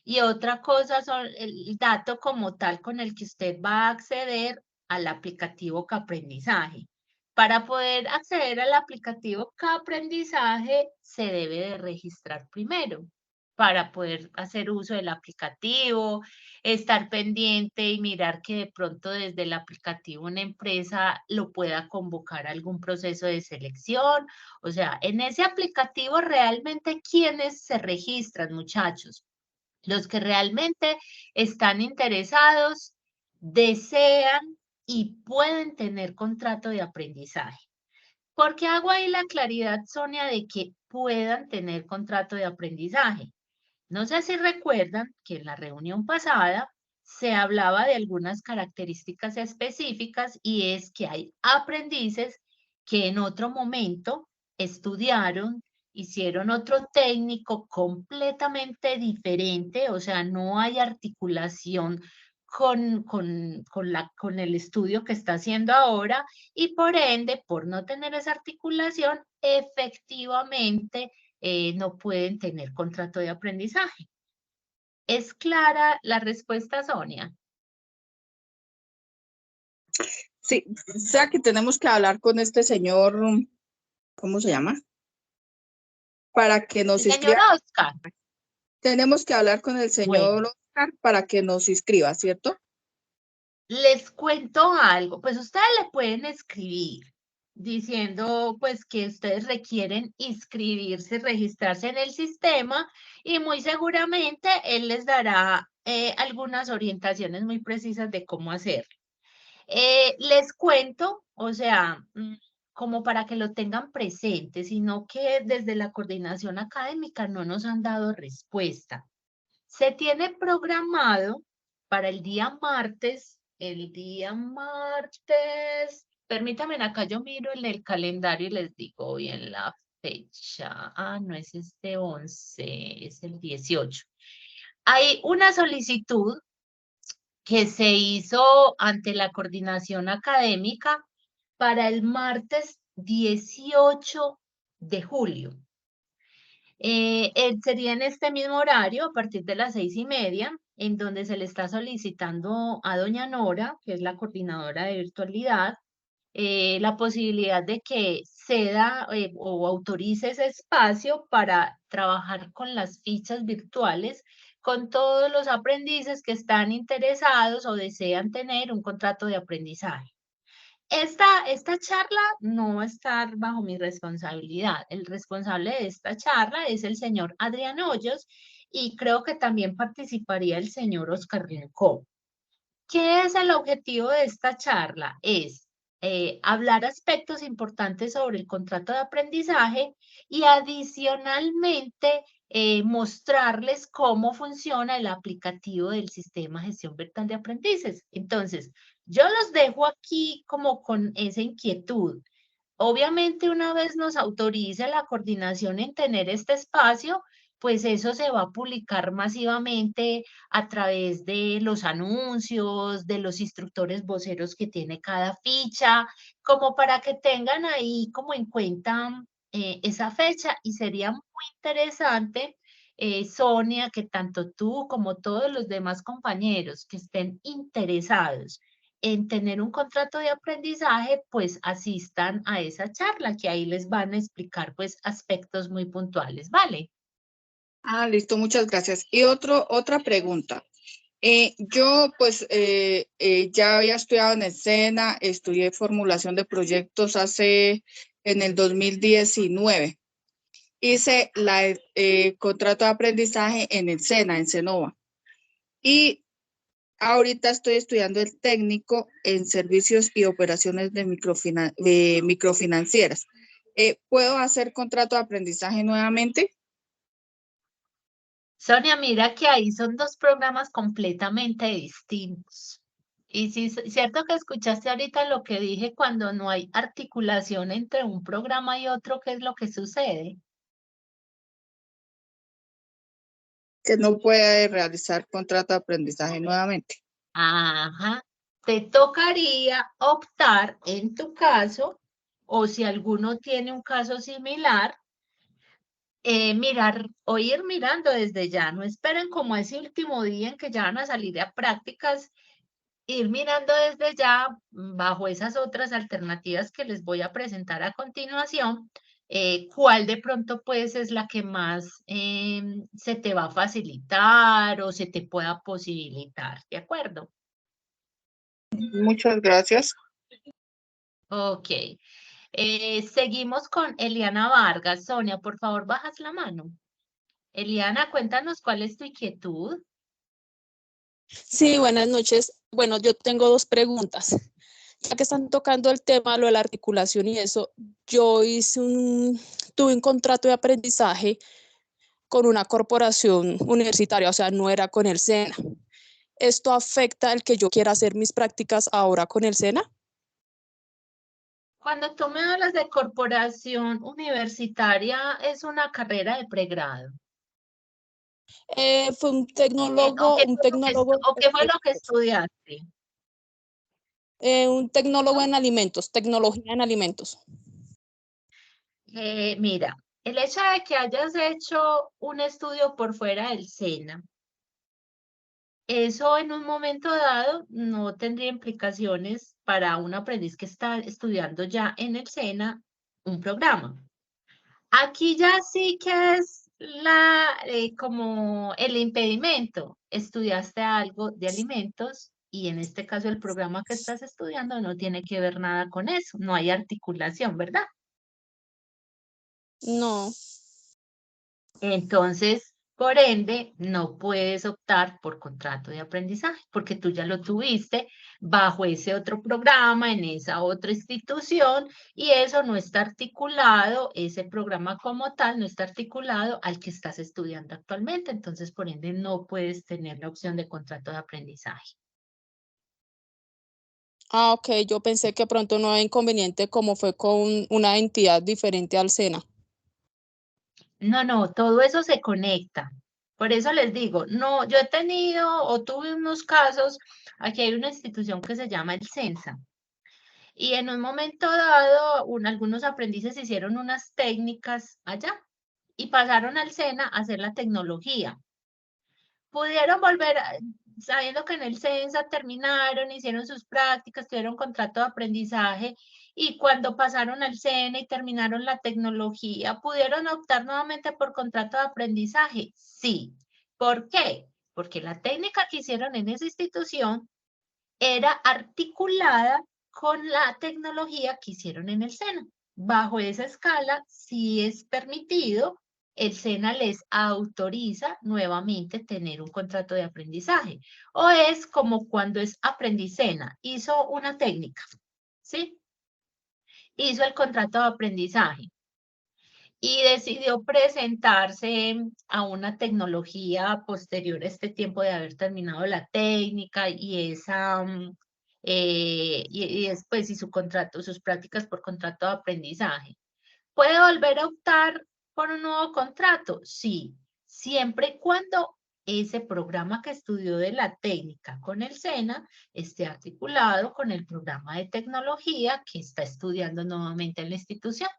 y otra cosa son el dato como tal con el que usted va a acceder al aplicativo Caprendizaje. Para poder acceder al aplicativo Caprendizaje, se debe de registrar primero para poder hacer uso del aplicativo, estar pendiente y mirar que de pronto desde el aplicativo una empresa lo pueda convocar a algún proceso de selección. O sea, en ese aplicativo realmente quienes se registran, muchachos, los que realmente están interesados, desean y pueden tener contrato de aprendizaje. ¿Por qué hago ahí la claridad, Sonia, de que puedan tener contrato de aprendizaje? No sé si recuerdan que en la reunión pasada se hablaba de algunas características específicas, y es que hay aprendices que en otro momento estudiaron, hicieron otro técnico completamente diferente, o sea, no hay articulación con el estudio que está haciendo ahora, y por ende, por no tener esa articulación, efectivamente no pueden tener contrato de aprendizaje. ¿Es clara la respuesta, Sonia? Sí, o sea que tenemos que hablar con este señor, ¿cómo se llama? Para que nos Señor inscriba. Oscar, Tenemos que hablar con el bueno, señor Oscar para que nos inscriba, ¿cierto? les cuento algo. Pues ustedes le pueden escribir diciendo pues que ustedes requieren inscribirse, registrarse en el sistema, y muy seguramente él les dará algunas orientaciones muy precisas de cómo hacerlo. Les cuento, o sea, como para que lo tengan presente, sino que desde la coordinación académica no nos han dado respuesta. Se tiene programado para el día martes, permítanme, acá yo miro en el calendario y les digo bien la fecha. Ah, no es este 11, es el 18. Hay una solicitud que se hizo ante la coordinación académica para el martes 18 de julio. Sería en este mismo horario, a partir de las 6:30, en donde se le está solicitando a doña Nora, que es la coordinadora de virtualidad, la posibilidad de que ceda o autorice ese espacio para trabajar con las fichas virtuales con todos los aprendices que están interesados o desean tener un contrato de aprendizaje. Esta charla no va a estar bajo mi responsabilidad. El responsable de esta charla es el señor Adrián Hoyos, y creo que también participaría el señor Oscar Rincón. ¿Qué es el objetivo de esta charla? Es hablar aspectos importantes sobre el contrato de aprendizaje y adicionalmente mostrarles cómo funciona el aplicativo del sistema gestión virtual de aprendices. Entonces, yo los dejo aquí como con esa inquietud. Obviamente, una vez nos autorice la coordinación en tener este espacio, pues eso se va a publicar masivamente a través de los anuncios, de los instructores voceros que tiene cada ficha, como para que tengan ahí como en cuenta esa fecha. Y sería muy interesante, Sonia, que tanto tú como todos los demás compañeros que estén interesados en tener un contrato de aprendizaje, pues asistan a esa charla, que ahí les van a explicar pues aspectos muy puntuales, ¿vale? Ah, listo, muchas gracias. Y otra pregunta. Yo pues ya había estudiado en escena, estudié formulación de proyectos en el 2019. Hice contrato de aprendizaje en el SENA, en Senova. Y ahorita estoy estudiando el técnico en servicios y operaciones de microfinancieras. ¿Puedo hacer contrato de aprendizaje nuevamente? Sonia, mira que ahí son dos programas completamente distintos. Y sí, cierto que escuchaste ahorita lo que dije cuando no hay articulación entre un programa y otro, ¿qué es lo que sucede? Que no puede realizar contrato de aprendizaje nuevamente. Ajá, te tocaría optar en tu caso, o si alguno tiene un caso similar, mirar o ir mirando desde ya. No esperen como ese último día en que ya van a salir a prácticas, ir mirando desde ya bajo esas otras alternativas que les voy a presentar a continuación, cuál de pronto pues es la que más se te va a facilitar o se te pueda posibilitar, ¿de acuerdo? Muchas gracias. Ok. Seguimos con Eliana Vargas. Sonia, por favor, bajas la mano. Eliana, cuéntanos cuál es tu inquietud. Sí, buenas noches. Bueno, yo tengo dos preguntas. Ya que están tocando el tema, lo de la articulación y eso, yo tuve un contrato de aprendizaje con una corporación universitaria, o sea, no era con el SENA. ¿Esto afecta el que yo quiera hacer mis prácticas ahora con el SENA? Cuando tú me hablas de corporación universitaria, es una carrera de pregrado. Fue ¿O qué un fue lo que, tecnólogo, o qué fue lo que estudiaste? un tecnólogo en alimentos, tecnología en alimentos. Mira, el hecho de que hayas hecho un estudio por fuera del SENA, eso en un momento dado no tendría implicaciones para un aprendiz que está estudiando ya en el SENA un programa. Aquí ya sí que es como el impedimento. Estudiaste algo de alimentos y en este caso el programa que estás estudiando no tiene que ver nada con eso. No hay articulación, ¿verdad? No. Entonces, por ende, no puedes optar por contrato de aprendizaje porque tú ya lo tuviste bajo ese otro programa, en esa otra institución, y eso no está articulado, ese programa como tal no está articulado al que estás estudiando actualmente. Entonces, por ende, no puedes tener la opción de contrato de aprendizaje. Ah, ok, yo pensé que pronto no había inconveniente como fue con una entidad diferente al SENA. No, no, todo eso se conecta. Por eso les digo, no, yo he tenido o tuve unos casos, aquí hay una institución que se llama el CENSA, y en un momento dado, algunos aprendices hicieron unas técnicas allá y pasaron al SENA a hacer la tecnología. Pudieron volver, sabiendo que en el CENSA terminaron, hicieron sus prácticas, tuvieron contrato de aprendizaje y cuando pasaron al SENA y terminaron la tecnología, ¿pudieron optar nuevamente por contrato de aprendizaje? Sí. ¿Por qué? Porque la técnica que hicieron en esa institución era articulada con la tecnología que hicieron en el SENA. Bajo esa escala, si es permitido, el SENA les autoriza nuevamente tener un contrato de aprendizaje. O es como cuando es Aprendicena, hizo una técnica, ¿sí? Hizo el contrato de aprendizaje y decidió presentarse a una tecnología posterior a este tiempo de haber terminado la técnica y esa y después y su contrato, sus prácticas por contrato de aprendizaje. ¿Puede volver a optar por un nuevo contrato? Sí, siempre y cuando ese programa que estudió de la técnica con el SENA esté articulado con el programa de tecnología que está estudiando nuevamente en la institución.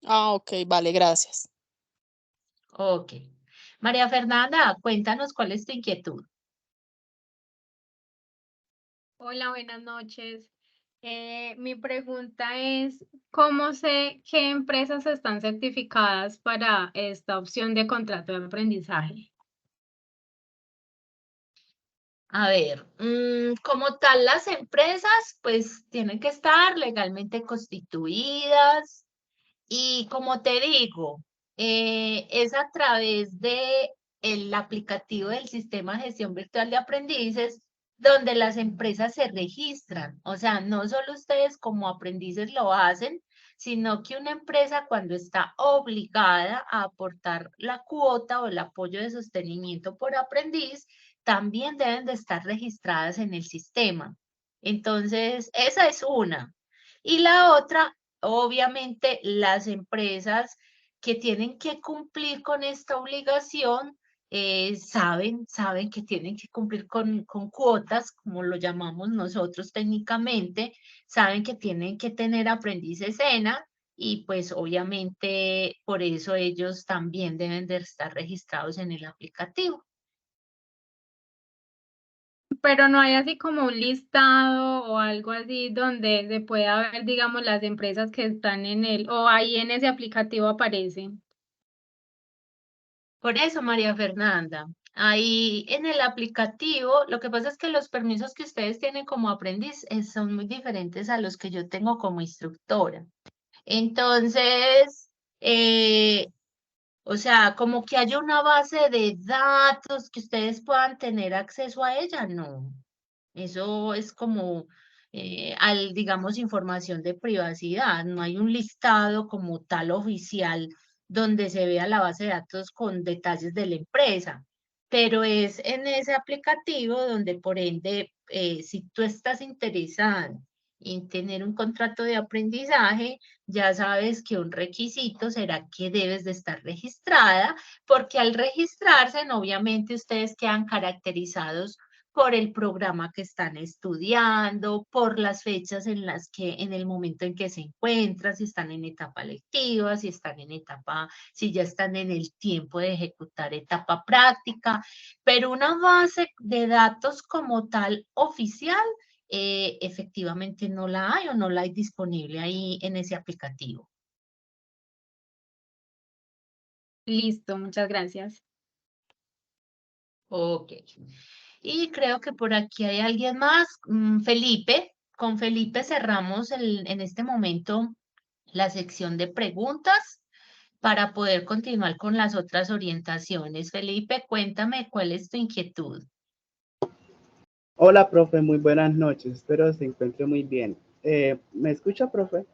Ah, ok, vale, gracias. Ok. María Fernanda, cuéntanos cuál es tu inquietud. Hola, buenas noches. Mi pregunta es, ¿cómo sé qué empresas están certificadas para esta opción de contrato de aprendizaje? A ver, como tal, las empresas pues tienen que estar legalmente constituidas y como te digo, es a través de el aplicativo del sistema de gestión virtual de aprendices donde las empresas se registran. O sea, no solo ustedes como aprendices lo hacen, sino que una empresa cuando está obligada a aportar la cuota o el apoyo de sostenimiento por aprendiz, también deben de estar registradas en el sistema. Entonces, esa es una. Y la otra, obviamente, las empresas que tienen que cumplir con esta obligación saben que tienen que cumplir con cuotas, como lo llamamos nosotros técnicamente, saben que tienen que tener aprendices ENA y pues obviamente por eso ellos también deben de estar registrados en el aplicativo. Pero no hay así como un listado o algo así donde se pueda ver, digamos, las empresas que están en o ahí en ese aplicativo aparecen. Por eso, María Fernanda, ahí en el aplicativo, lo que pasa es que los permisos que ustedes tienen como aprendiz son muy diferentes a los que yo tengo como instructora. Entonces, o sea, como que haya una base de datos que ustedes puedan tener acceso a ella, no. Eso es como, digamos, información de privacidad. No hay un listado como tal oficial donde se vea la base de datos con detalles de la empresa. Pero es en ese aplicativo donde, por ende, si tú estás interesado en tener un contrato de aprendizaje, ya sabes que un requisito será que debes de estar registrada, porque al registrarse, obviamente ustedes quedan caracterizados por el programa que están estudiando, por las fechas en las que, en el momento en que se encuentran, si están en etapa lectiva, si están en etapa, si ya están en el tiempo de ejecutar etapa práctica, pero una base de datos como tal oficial, efectivamente no la hay o no la hay disponible ahí en ese aplicativo. Listo, muchas gracias. Ok. Y creo que por aquí hay alguien más, Felipe. Con Felipe cerramos en este momento la sección de preguntas para poder continuar con las otras orientaciones. Felipe, cuéntame cuál es tu inquietud. Hola, profe, muy buenas noches. Espero se encuentre muy bien. ¿Me escucha, profe?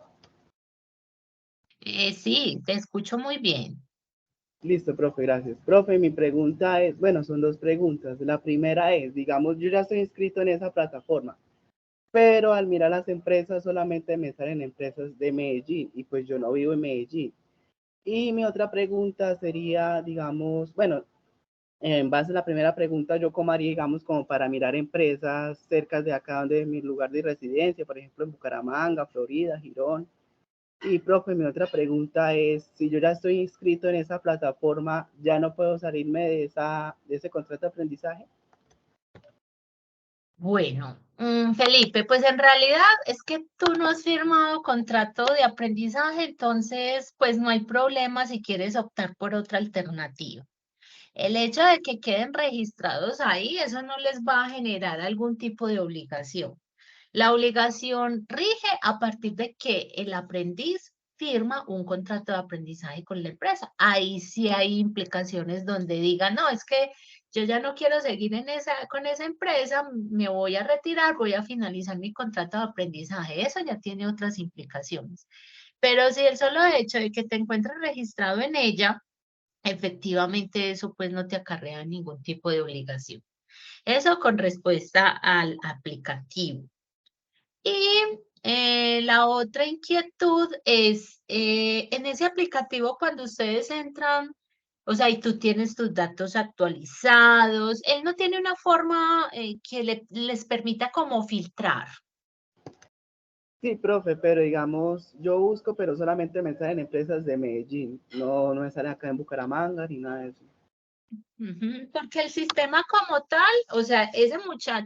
Sí, te escucho muy bien. Listo, profe, gracias. Profe, mi pregunta es, bueno, son dos preguntas. La primera es, digamos, yo ya estoy inscrito en esa plataforma, pero al mirar las empresas solamente me salen empresas de Medellín y pues yo no vivo en Medellín. Y mi otra pregunta sería, digamos, bueno, en base a la primera pregunta, yo cómo haría, digamos, como para mirar empresas cerca de acá donde es mi lugar de residencia, por ejemplo, en Bucaramanga, Florida, Girón. Y, profe, mi otra pregunta es, si yo ya estoy inscrito en esa plataforma, ¿ya no puedo salirme de ese contrato de aprendizaje? Bueno, Felipe, pues en realidad es que tú no has firmado contrato de aprendizaje, entonces pues no hay problema si quieres optar por otra alternativa. El hecho de que queden registrados ahí, eso no les va a generar algún tipo de obligación. La obligación rige a partir de que el aprendiz firma un contrato de aprendizaje con la empresa. Ahí sí hay implicaciones donde diga, no, es que yo ya no quiero seguir con esa empresa, me voy a retirar, voy a finalizar mi contrato de aprendizaje. Eso ya tiene otras implicaciones. Pero si el solo hecho de que te encuentres registrado en ella, efectivamente eso pues no te acarrea ningún tipo de obligación. Eso con respuesta al aplicativo. Y la otra inquietud es, en ese aplicativo cuando ustedes entran, o sea, y tú tienes tus datos actualizados, él no tiene una forma que les permita como filtrar. Sí, profe, pero digamos, yo busco, pero solamente me salen empresas de Medellín, no me salen acá en Bucaramanga ni nada de eso. Porque el sistema como tal, o sea, ese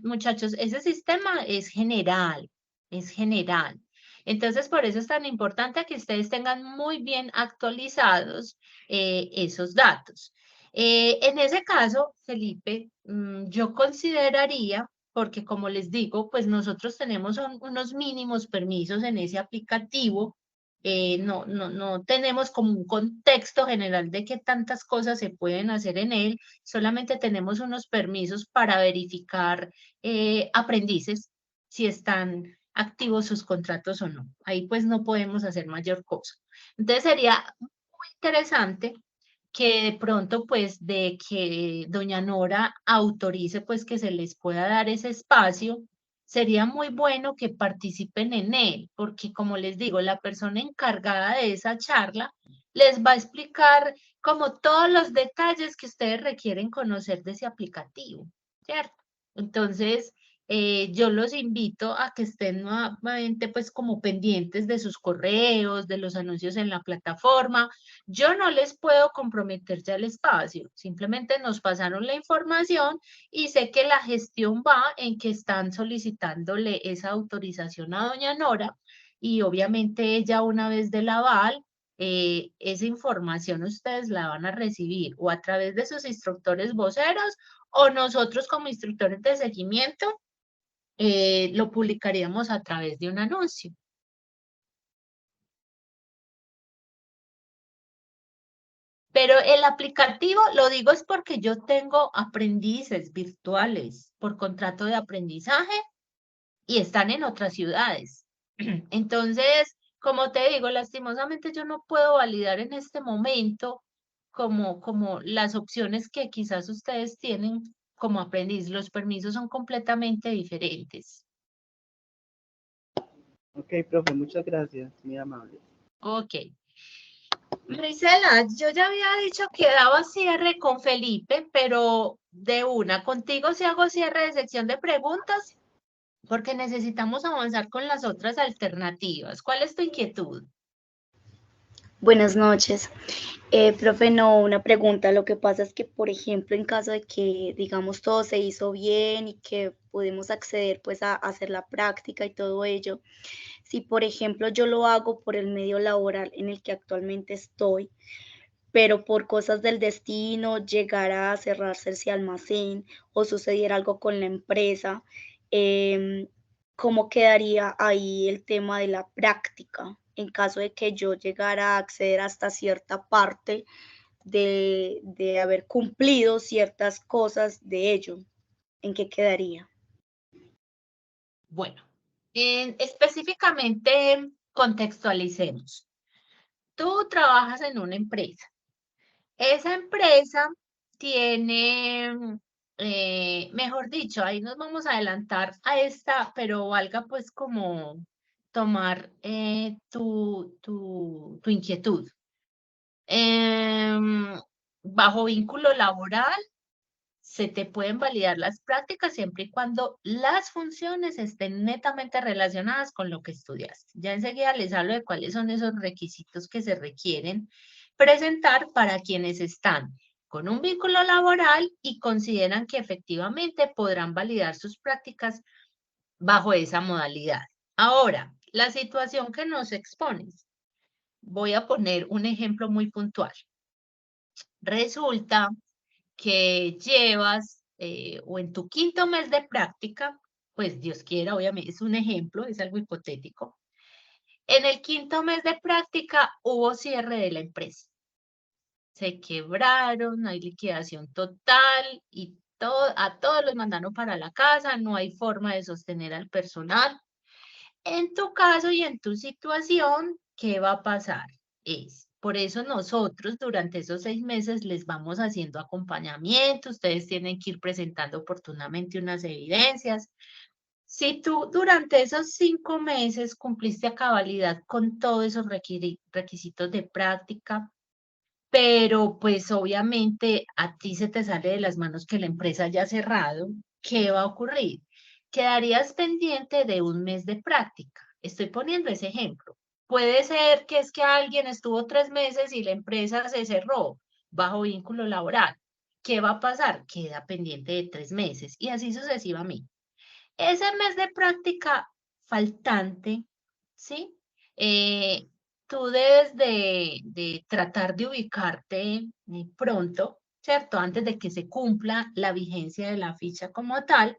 muchachos, ese sistema es general, es general. Entonces, por eso es tan importante que ustedes tengan muy bien actualizados esos datos. En ese caso, Felipe, yo consideraría, porque como les digo, pues nosotros tenemos unos mínimos permisos en ese aplicativo, no tenemos como un contexto general de qué tantas cosas se pueden hacer en él, solamente tenemos unos permisos para verificar aprendices, si están activos sus contratos o no. Ahí pues no podemos hacer mayor cosa. Entonces sería muy interesante que de pronto pues de que doña Nora autorice pues que se les pueda dar ese espacio, sería muy bueno que participen en él, porque como les digo, la persona encargada de esa charla les va a explicar como todos los detalles que ustedes requieren conocer de ese aplicativo, ¿cierto? Entonces, yo los invito a que estén nuevamente pues como pendientes de sus correos, de los anuncios en la plataforma. Yo no les puedo comprometer ya el espacio, simplemente nos pasaron la información y sé que la gestión va en que están solicitándole esa autorización a doña Nora y obviamente ella una vez del aval, esa información ustedes la van a recibir o a través de sus instructores voceros o nosotros como instructores de seguimiento lo publicaríamos a través de un anuncio. Pero el aplicativo, lo digo es porque yo tengo aprendices virtuales por contrato de aprendizaje y están en otras ciudades. Entonces, como te digo, lastimosamente yo no puedo validar en este momento como las opciones que quizás ustedes tienen como aprendiz. Los permisos son completamente diferentes. Ok, profe, muchas gracias, muy amable. Ok. Marisela, yo ya había dicho que daba cierre con Felipe, pero de una, contigo si hago cierre de sección de preguntas, porque necesitamos avanzar con las otras alternativas. ¿Cuál es tu inquietud? Buenas noches. Profe, no, una pregunta. Lo que pasa es que, por ejemplo, en caso de que, digamos, todo se hizo bien y que pudimos acceder pues a hacer la práctica y todo ello, si por ejemplo yo lo hago por el medio laboral en el que actualmente estoy, pero por cosas del destino llegara a cerrarse ese almacén o sucediera algo con la empresa, ¿cómo quedaría ahí el tema de la práctica en caso de que yo llegara a acceder hasta cierta parte de haber cumplido ciertas cosas de ello? ¿En qué quedaría? Bueno, específicamente contextualicemos. Tú trabajas en una empresa. Esa empresa tiene, mejor dicho, ahí nos vamos a adelantar a esta, pero valga pues como tomar tu inquietud. Bajo vínculo laboral, se te pueden validar las prácticas siempre y cuando las funciones estén netamente relacionadas con lo que estudiaste. Ya enseguida les hablo de cuáles son esos requisitos que se requieren presentar para quienes están con un vínculo laboral y consideran que efectivamente podrán validar sus prácticas bajo esa modalidad. Ahora, la situación que nos expones. Voy a poner un ejemplo muy puntual. Resulta que llevas o en tu quinto mes de práctica, pues Dios quiera, obviamente es un ejemplo, es algo hipotético. En el quinto mes de práctica hubo cierre de la empresa. Se quebraron, hay liquidación total y a todos los mandaron para la casa, no hay forma de sostener al personal. En tu caso y en tu situación, ¿qué va a pasar? Por eso nosotros durante esos 6 meses les vamos haciendo acompañamiento, ustedes tienen que ir presentando oportunamente unas evidencias. Si tú durante esos 5 meses cumpliste a cabalidad con todos esos requisitos de práctica, pero pues obviamente a ti se te sale de las manos que la empresa haya cerrado, ¿qué va a ocurrir? Quedarías pendiente de un mes de práctica. Estoy poniendo ese ejemplo. Puede ser que es que alguien estuvo 3 meses y la empresa se cerró bajo vínculo laboral. ¿Qué va a pasar? Queda pendiente de 3 meses y así sucesivamente. Ese mes de práctica faltante, ¿sí? Tú debes de tratar de ubicarte pronto, ¿cierto? Antes de que se cumpla la vigencia de la ficha como tal.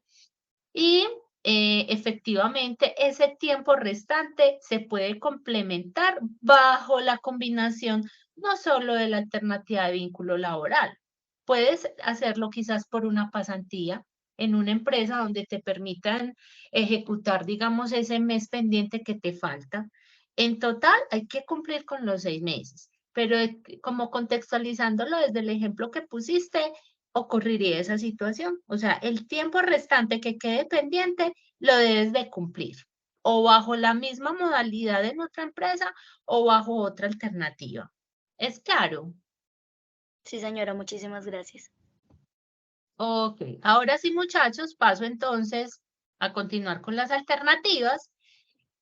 Y efectivamente ese tiempo restante se puede complementar bajo la combinación no solo de la alternativa de vínculo laboral. Puedes hacerlo quizás por una pasantía, en una empresa donde te permitan ejecutar, digamos, ese mes pendiente que te falta. En total hay que cumplir con los 6 meses, pero como contextualizándolo desde el ejemplo que pusiste, ocurriría esa situación. O sea, el tiempo restante que quede pendiente lo debes de cumplir, o bajo la misma modalidad en otra empresa o bajo otra alternativa. ¿Es claro? Sí, señora, muchísimas gracias. Ok, ahora sí, muchachos, paso entonces a continuar con las alternativas.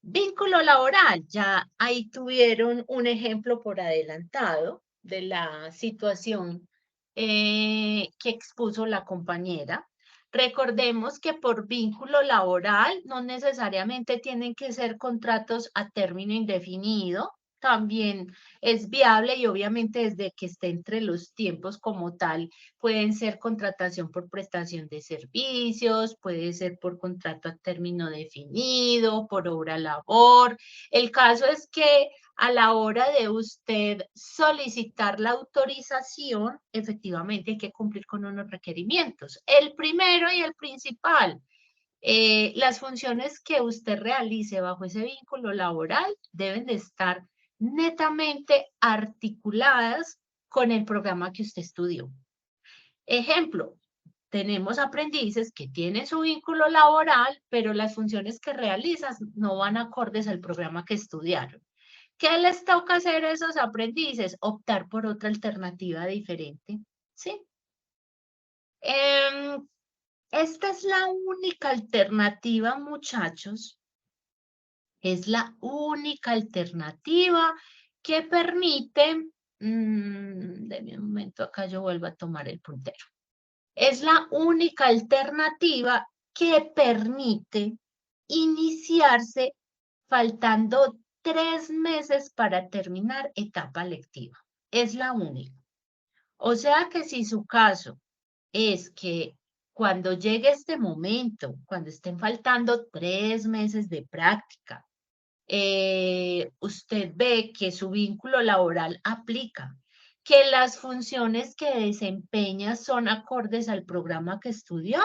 Vínculo laboral, ya ahí tuvieron un ejemplo por adelantado de la situación que expuso la compañera. Recordemos que por vínculo laboral no necesariamente tienen que ser contratos a término indefinido, también es viable y obviamente desde que esté entre los tiempos como tal, pueden ser contratación por prestación de servicios, puede ser por contrato a término definido, por obra labor. El caso es que a la hora de usted solicitar la autorización, efectivamente hay que cumplir con unos requerimientos. El primero y el principal, las funciones que usted realice bajo ese vínculo laboral deben de estar netamente articuladas con el programa que usted estudió. Ejemplo, tenemos aprendices que tienen su vínculo laboral, pero las funciones que realizan no van acordes al programa que estudiaron. ¿Qué les toca hacer a esos aprendices? Optar por otra alternativa diferente, ¿sí? Esta es la única alternativa, muchachos. Es la única alternativa que permite, denme un momento, acá yo vuelvo a tomar el puntero. Es la única alternativa que permite iniciarse faltando 3 meses para terminar etapa lectiva. Es la única. O sea que si su caso es que cuando llegue este momento, cuando estén faltando 3 meses de práctica, usted ve que su vínculo laboral aplica, que las funciones que desempeña son acordes al programa que estudió,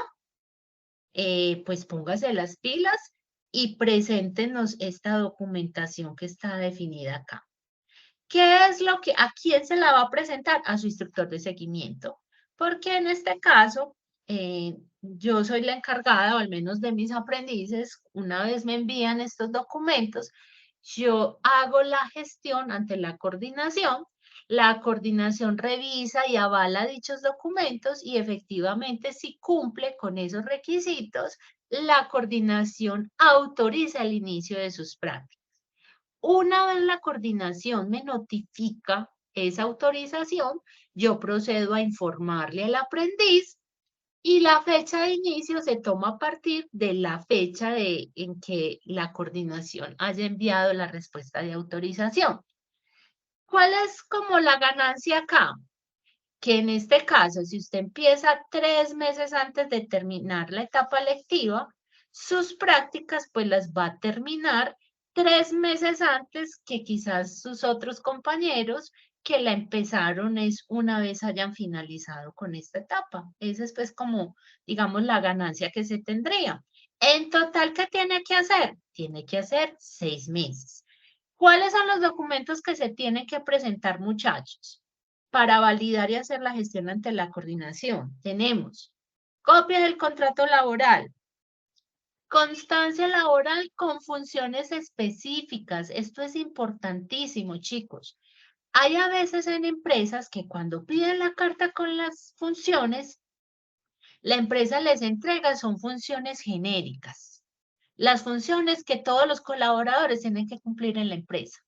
pues póngase las pilas y preséntenos esta documentación que está definida acá. ¿Qué es lo que, a quién se la va a presentar? A su instructor de seguimiento, porque en este caso, yo soy la encargada, o al menos de mis aprendices, una vez me envían estos documentos, yo hago la gestión ante la coordinación revisa y avala dichos documentos y efectivamente si cumple con esos requisitos, la coordinación autoriza el inicio de sus prácticas. Una vez la coordinación me notifica esa autorización, yo procedo a informarle al aprendiz y la fecha de inicio se toma a partir de la fecha en que la coordinación haya enviado la respuesta de autorización. ¿Cuál es como la ganancia acá? Que en este caso, si usted empieza 3 meses antes de terminar la etapa lectiva, sus prácticas pues las va a terminar 3 meses antes que quizás sus otros compañeros que la empezaron es una vez hayan finalizado con esta etapa. Esa es pues como, digamos, la ganancia que se tendría. En total, ¿qué tiene que hacer? Tiene que hacer 6 meses. ¿Cuáles son los documentos que se tienen que presentar, muchachos? Para validar y hacer la gestión ante la coordinación. Tenemos copia del contrato laboral, constancia laboral con funciones específicas. Esto es importantísimo, chicos. Hay a veces en empresas que cuando piden la carta con las funciones, la empresa les entrega son funciones genéricas. Las funciones que todos los colaboradores tienen que cumplir en la empresa.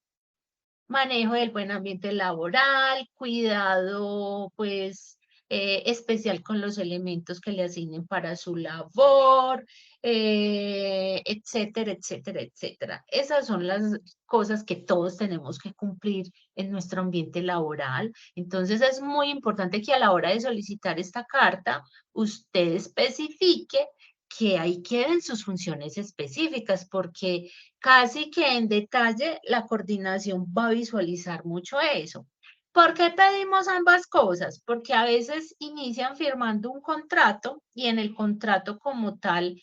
Manejo del buen ambiente laboral, cuidado pues especial con los elementos que le asignen para su labor, etcétera, etcétera, etcétera. Esas son las cosas que todos tenemos que cumplir en nuestro ambiente laboral. Entonces es muy importante que a la hora de solicitar esta carta, usted especifique que ahí queden sus funciones específicas, porque casi que en detalle la coordinación va a visualizar mucho eso. ¿Por qué pedimos ambas cosas? Porque a veces inician firmando un contrato y en el contrato como tal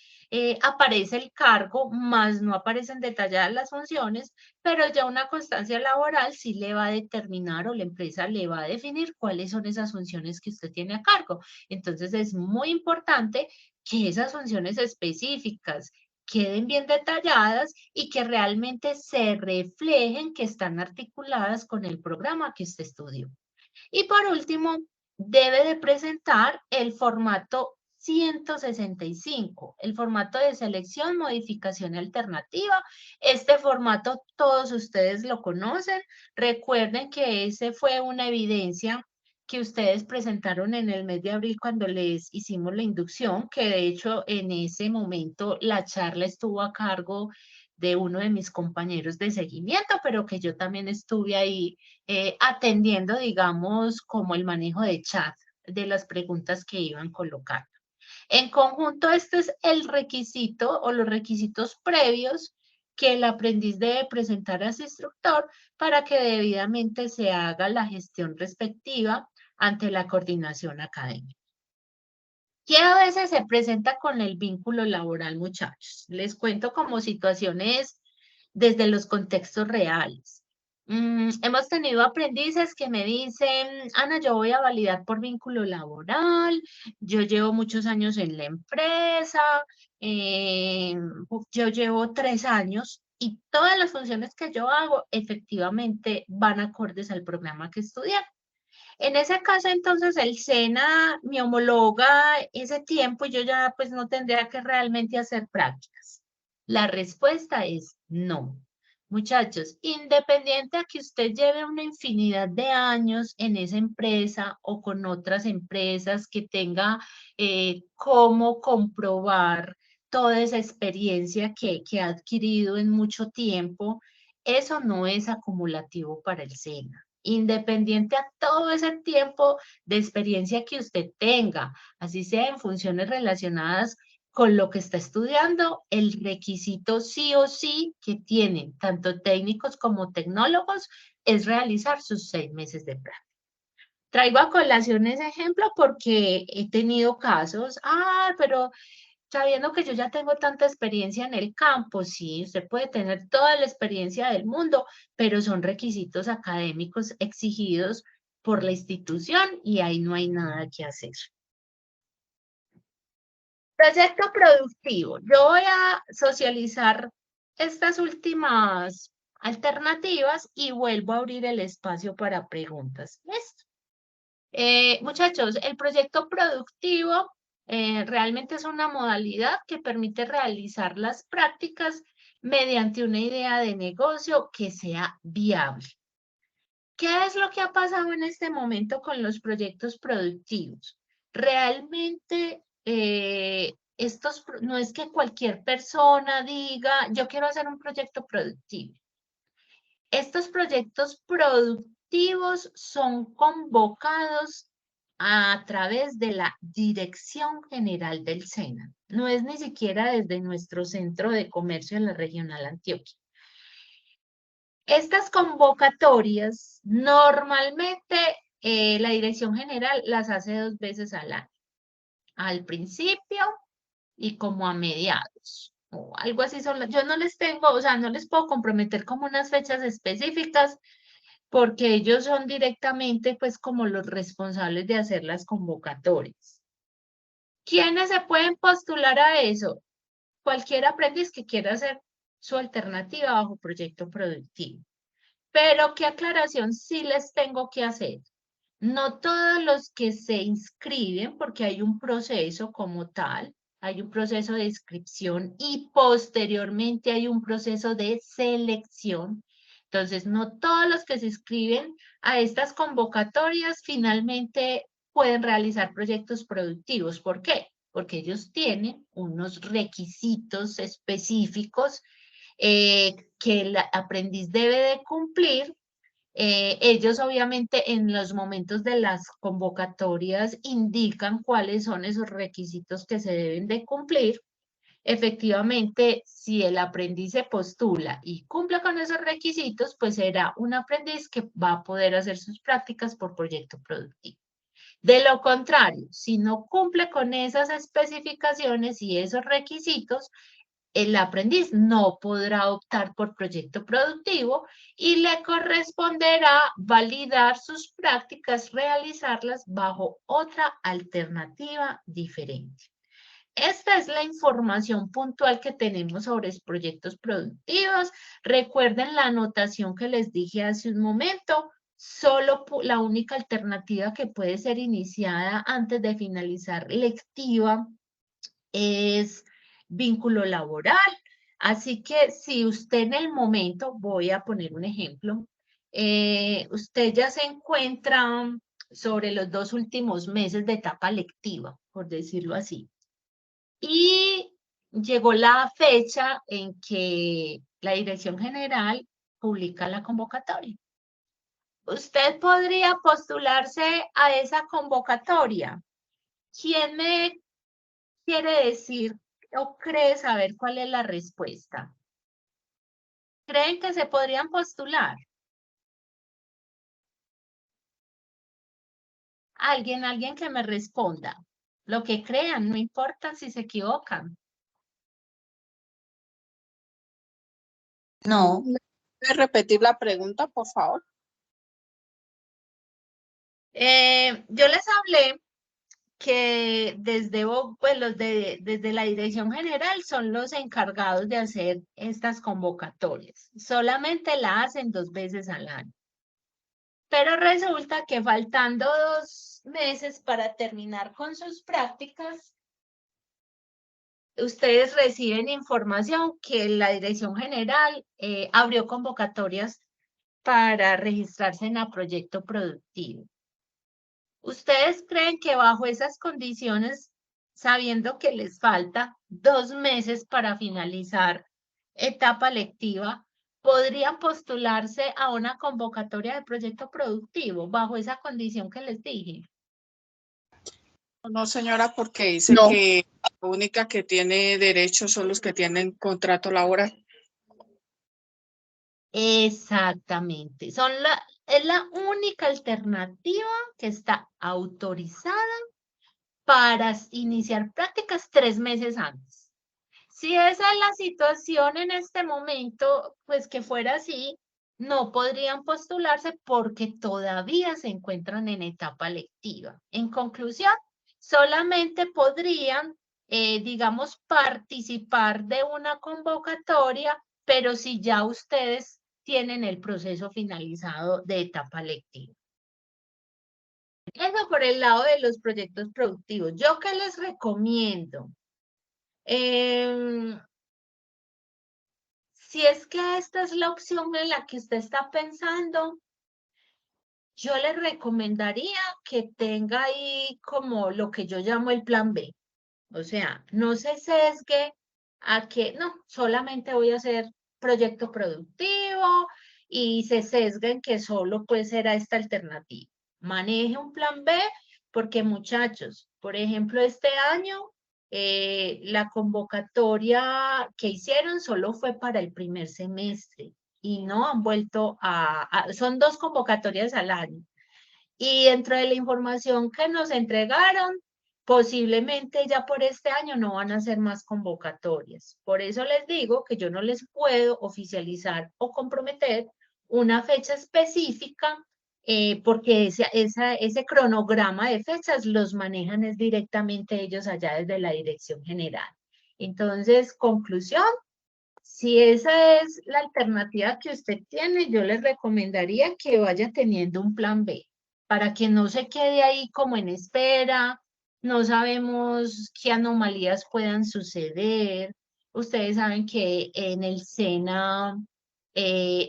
aparece el cargo, más no aparecen detalladas las funciones, pero ya una constancia laboral sí le va a determinar o la empresa le va a definir cuáles son esas funciones que usted tiene a cargo. Entonces es muy importante que esas funciones específicas queden bien detalladas y que realmente se reflejen que están articuladas con el programa que usted estudió. Y por último, debe de presentar el formato 165, el formato de selección, modificación y alternativa. Este formato todos ustedes lo conocen. Recuerden que ese fue una evidencia que ustedes presentaron en el mes de abril cuando les hicimos la inducción, que de hecho en ese momento la charla estuvo a cargo de uno de mis compañeros de seguimiento, pero que yo también estuve ahí atendiendo, digamos, como el manejo de chat de las preguntas que iban colocando. En conjunto, este es el requisito o los requisitos previos que el aprendiz debe presentar a su instructor para que debidamente se haga la gestión respectiva ante la coordinación académica. ¿Qué a veces se presenta con el vínculo laboral, muchachos? Les cuento como situaciones desde los contextos reales. Hemos tenido aprendices que me dicen, Ana, yo voy a validar por vínculo laboral, yo llevo muchos años en la empresa, yo llevo 3 años y todas las funciones que yo hago efectivamente van acordes al programa que estudié. En ese caso, entonces, el SENA me homologa ese tiempo y yo ya pues no tendría que realmente hacer prácticas. La respuesta es no. Muchachos, independiente a que usted lleve una infinidad de años en esa empresa o con otras empresas que tenga cómo comprobar toda esa experiencia que ha adquirido en mucho tiempo, eso no es acumulativo para el SENA. Independiente a todo ese tiempo de experiencia que usted tenga, así sea en funciones relacionadas con lo que está estudiando, el requisito sí o sí que tienen tanto técnicos como tecnólogos es realizar sus 6 meses de práctica. Traigo a colación ese ejemplo porque he tenido casos, pero sabiendo que yo ya tengo tanta experiencia en el campo, sí, usted puede tener toda la experiencia del mundo, pero son requisitos académicos exigidos por la institución y ahí no hay nada que hacer. Proyecto productivo. Yo voy a socializar estas últimas alternativas y vuelvo a abrir el espacio para preguntas. ¿Listo? Muchachos, el proyecto productivo realmente es una modalidad que permite realizar las prácticas mediante una idea de negocio que sea viable. ¿Qué es lo que ha pasado en este momento con los proyectos productivos? Realmente no es que cualquier persona diga, yo quiero hacer un proyecto productivo. Estos proyectos productivos son convocados a través de la Dirección General del SENA. No es ni siquiera desde nuestro Centro de Comercio en la Regional Antioquia. Estas convocatorias normalmente la Dirección General las hace 2 veces al año. Al principio y como a mediados. O algo así yo no les tengo, o sea, no les puedo comprometer como unas fechas específicas porque ellos son directamente pues como los responsables de hacer las convocatorias. ¿Quiénes se pueden postular a eso? Cualquier aprendiz que quiera hacer su alternativa bajo proyecto productivo. Pero qué aclaración sí les tengo que hacer. No todos los que se inscriben, porque hay un proceso como tal, hay un proceso de inscripción y posteriormente hay un proceso de selección. Entonces, no todos los que se inscriben a estas convocatorias finalmente pueden realizar proyectos productivos. ¿Por qué? Porque ellos tienen unos requisitos específicos que el aprendiz debe de cumplir. Ellos obviamente en los momentos de las convocatorias indican cuáles son esos requisitos que se deben de cumplir. efectivamente, si el aprendiz se postula y cumple con esos requisitos, pues será un aprendiz que va a poder hacer sus prácticas por proyecto productivo. De lo contrario, si no cumple con esas especificaciones y esos requisitos, el aprendiz no podrá optar por proyecto productivo y le corresponderá validar sus prácticas, realizarlas bajo otra alternativa diferente. Esta es la información puntual que tenemos sobre proyectos productivos. Recuerden la anotación que les dije hace un momento. Solo la única alternativa que puede ser iniciada antes de finalizar lectiva es vínculo laboral. Así que si usted en el momento, voy a poner un ejemplo, usted ya se encuentra sobre los 2 últimos meses de etapa lectiva, por decirlo así. Y llegó la fecha en que la Dirección General publica la convocatoria. Usted podría postularse a esa convocatoria. ¿Quién me quiere decir o cree saber cuál es la respuesta? ¿Creen que se podrían postular? Alguien que me responda. Lo que crean, no importa si se equivocan. No. ¿Puede repetir la pregunta, por favor? Yo les hablé que desde la Dirección General son los encargados de hacer estas convocatorias. Solamente la hacen 2 veces al año. Pero resulta que faltando 2 meses para terminar con sus prácticas, ustedes reciben información que la Dirección General abrió convocatorias para registrarse en el proyecto productivo. ¿Ustedes creen que bajo esas condiciones, sabiendo que les falta 2 meses para finalizar etapa lectiva, podrían postularse a una convocatoria de proyecto productivo bajo esa condición que les dije? No, señora, porque dice que la única que tiene derecho son los que tienen contrato laboral. Exactamente. Es la única alternativa que está autorizada para iniciar prácticas 3 meses antes. Si esa es la situación en este momento, pues que fuera así, no podrían postularse porque todavía se encuentran en etapa lectiva. En conclusión, solamente podrían, digamos, participar de una convocatoria, pero si ya ustedes tienen el proceso finalizado de etapa lectiva. Eso por el lado de los proyectos productivos. ¿Yo qué les recomiendo? Si es que esta es la opción en la que usted está pensando, yo le recomendaría que tenga ahí como lo que yo llamo el plan B. O sea, no se sesgue a que no, solamente voy a hacer proyecto productivo y se sesga en que solo puede ser a esta alternativa. Maneje un plan B porque muchachos, por ejemplo, este año la convocatoria que hicieron solo fue para el primer semestre y no han vuelto son 2 convocatorias al año. Y dentro de la información que nos entregaron, posiblemente ya por este año no van a hacer más convocatorias. Por eso les digo que yo no les puedo oficializar o comprometer una fecha específica porque ese cronograma de fechas los manejan es directamente ellos allá desde la Dirección General. Entonces, conclusión, si esa es la alternativa que usted tiene, yo les recomendaría que vaya teniendo un plan B para que no se quede ahí como en espera, no sabemos qué anomalías puedan suceder. Ustedes saben que en el SENA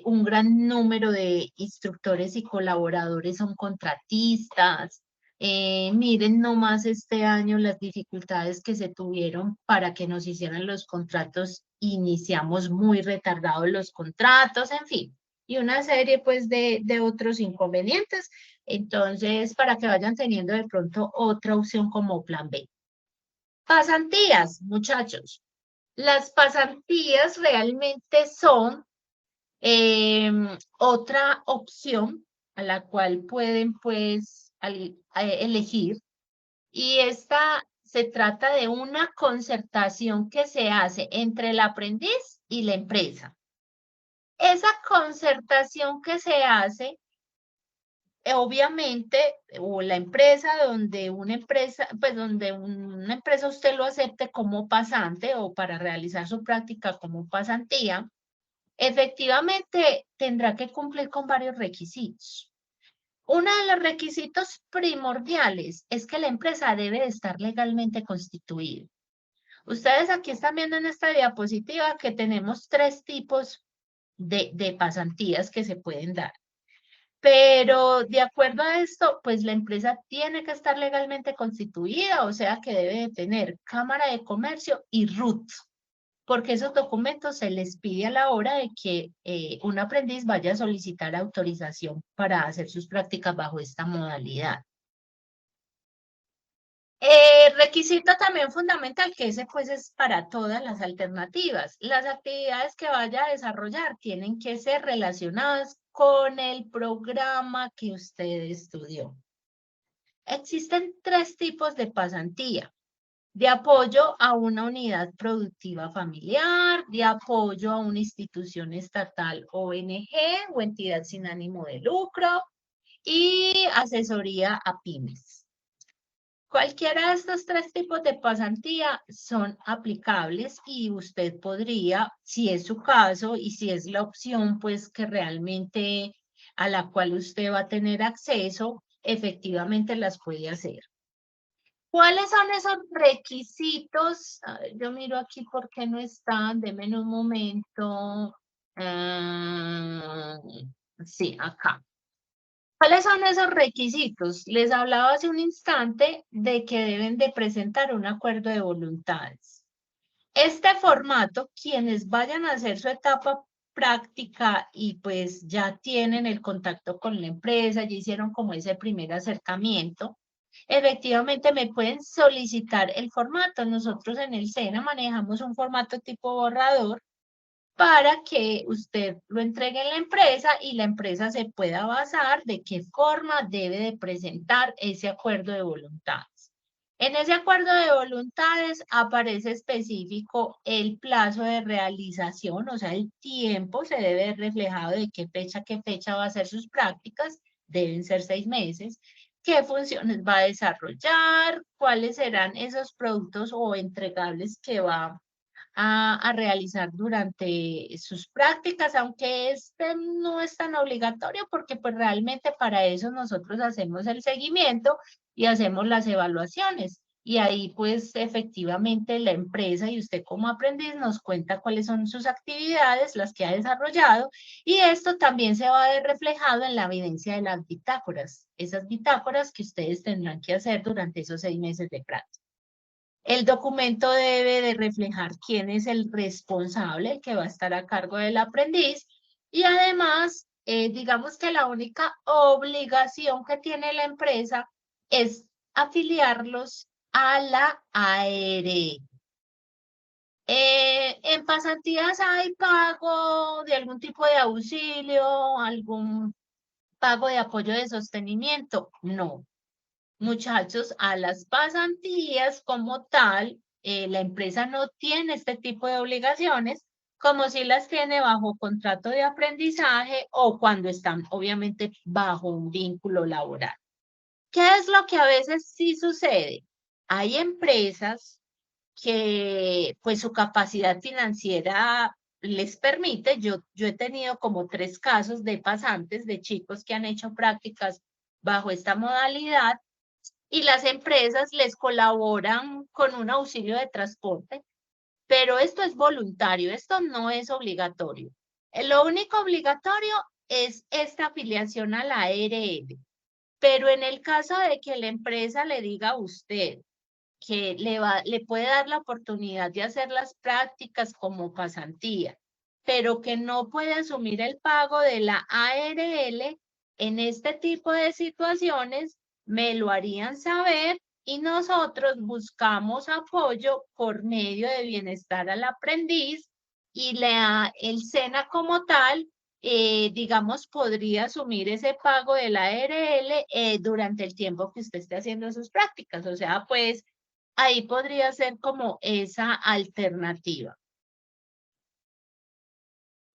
un gran número de instructores y colaboradores son contratistas. Miren nomás este año las dificultades que se tuvieron para que nos hicieran los contratos. Iniciamos muy retardados los contratos, en fin, y una serie pues de otros inconvenientes. Entonces, para que vayan teniendo de pronto otra opción como plan B. Pasantías, muchachos. Las pasantías realmente son otra opción a la cual pueden pues elegir, y esta se trata de una concertación que se hace entre el aprendiz y la empresa. Esa concertación que se hace, obviamente, o la empresa donde una empresa, pues donde una empresa usted lo acepte como pasante o para realizar su práctica como pasantía, efectivamente tendrá que cumplir con varios requisitos. Uno de los requisitos primordiales es que la empresa debe de estar legalmente constituida. Ustedes aquí están viendo en esta diapositiva que tenemos 3 tipos de pasantías que se pueden dar. Pero de acuerdo a esto, pues la empresa tiene que estar legalmente constituida, o sea que debe de tener Cámara de Comercio y RUT, porque esos documentos se les pide a la hora de que un aprendiz vaya a solicitar autorización para hacer sus prácticas bajo esta modalidad. Requisito también fundamental, que ese pues es para todas las alternativas. Las actividades que vaya a desarrollar tienen que ser relacionadas con el programa que usted estudió. Existen 3 tipos de pasantía: de apoyo a una unidad productiva familiar, de apoyo a una institución estatal, ONG o entidad sin ánimo de lucro, y asesoría a pymes. Cualquiera de estos 3 tipos de pasantía son aplicables y usted podría, si es su caso y si es la opción pues que realmente a la cual usted va a tener acceso, efectivamente las puede hacer. ¿Cuáles son esos requisitos? A ver, yo miro aquí por qué no están, denme un momento. Sí, acá. ¿Cuáles son esos requisitos? Les hablaba hace un instante de que deben de presentar un acuerdo de voluntades. Este formato, quienes vayan a hacer su etapa práctica y pues ya tienen el contacto con la empresa, ya hicieron como ese primer acercamiento, efectivamente me pueden solicitar el formato. Nosotros en el SENA manejamos un formato tipo borrador para que usted lo entregue en la empresa y la empresa se pueda basar de qué forma debe de presentar ese acuerdo de voluntades. En ese acuerdo de voluntades aparece específico el plazo de realización, o sea, el tiempo se debe ver reflejado de qué fecha va a hacer sus prácticas, deben ser 6 meses, qué funciones va a desarrollar, cuáles serán esos productos o entregables que va a realizar durante sus prácticas, aunque este no es tan obligatorio porque pues realmente para eso nosotros hacemos el seguimiento y hacemos las evaluaciones. Y ahí pues efectivamente la empresa y usted como aprendiz nos cuenta cuáles son sus actividades, las que ha desarrollado, y esto también se va a ver reflejado en la evidencia de las bitácoras, esas bitácoras que ustedes tendrán que hacer durante esos 6 meses de práctica. El documento debe de reflejar quién es el responsable, el que va a estar a cargo del aprendiz, y además, digamos que la única obligación que tiene la empresa es afiliarlos a la ARE. En pasantías hay pago de algún tipo de auxilio, algún pago de apoyo de sostenimiento. No. Muchachos, a las pasantías como tal, la empresa no tiene este tipo de obligaciones, como si las tiene bajo contrato de aprendizaje o cuando están obviamente bajo un vínculo laboral. ¿Qué es lo que a veces sí sucede? Hay empresas que pues su capacidad financiera les permite. Yo he tenido como 3 casos de pasantes, de chicos que han hecho prácticas bajo esta modalidad, y las empresas les colaboran con un auxilio de transporte, pero esto es voluntario, esto no es obligatorio. Lo único obligatorio es esta afiliación a la ARL, pero en el caso de que la empresa le diga a usted que le puede dar la oportunidad de hacer las prácticas como pasantía, pero que no puede asumir el pago de la ARL, en este tipo de situaciones me lo harían saber y nosotros buscamos apoyo por medio de bienestar al aprendiz y el SENA como tal, digamos, podría asumir ese pago de la ARL durante el tiempo que usted esté haciendo sus prácticas. O sea, pues ahí podría ser como esa alternativa.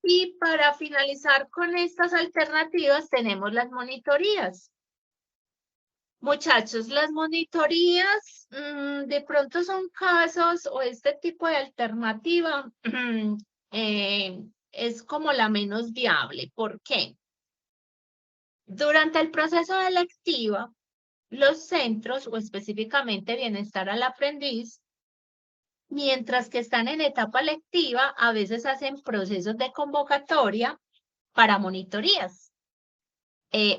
Y para finalizar con estas alternativas tenemos las monitorías. Muchachos, las monitorías de pronto son casos o este tipo de alternativa es como la menos viable. ¿Por qué? Durante el proceso de lectiva, los centros o específicamente bienestar al aprendiz, mientras que están en etapa lectiva, a veces hacen procesos de convocatoria para monitorías.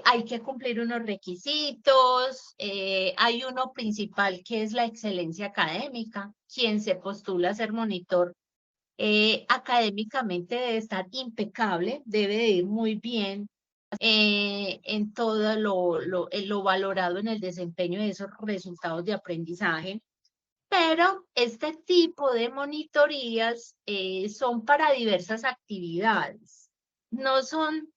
Hay que cumplir unos requisitos, hay uno principal que es la excelencia académica. Quien se postula a ser monitor académicamente debe estar impecable, debe de ir muy bien en todo lo valorado en el desempeño de esos resultados de aprendizaje. Pero este tipo de monitorías son para diversas actividades, no son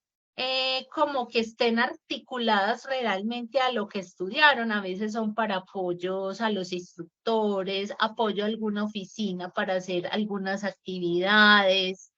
como que estén articuladas realmente a lo que estudiaron. A veces son para apoyos a los instructores, apoyo a alguna oficina para hacer algunas actividades.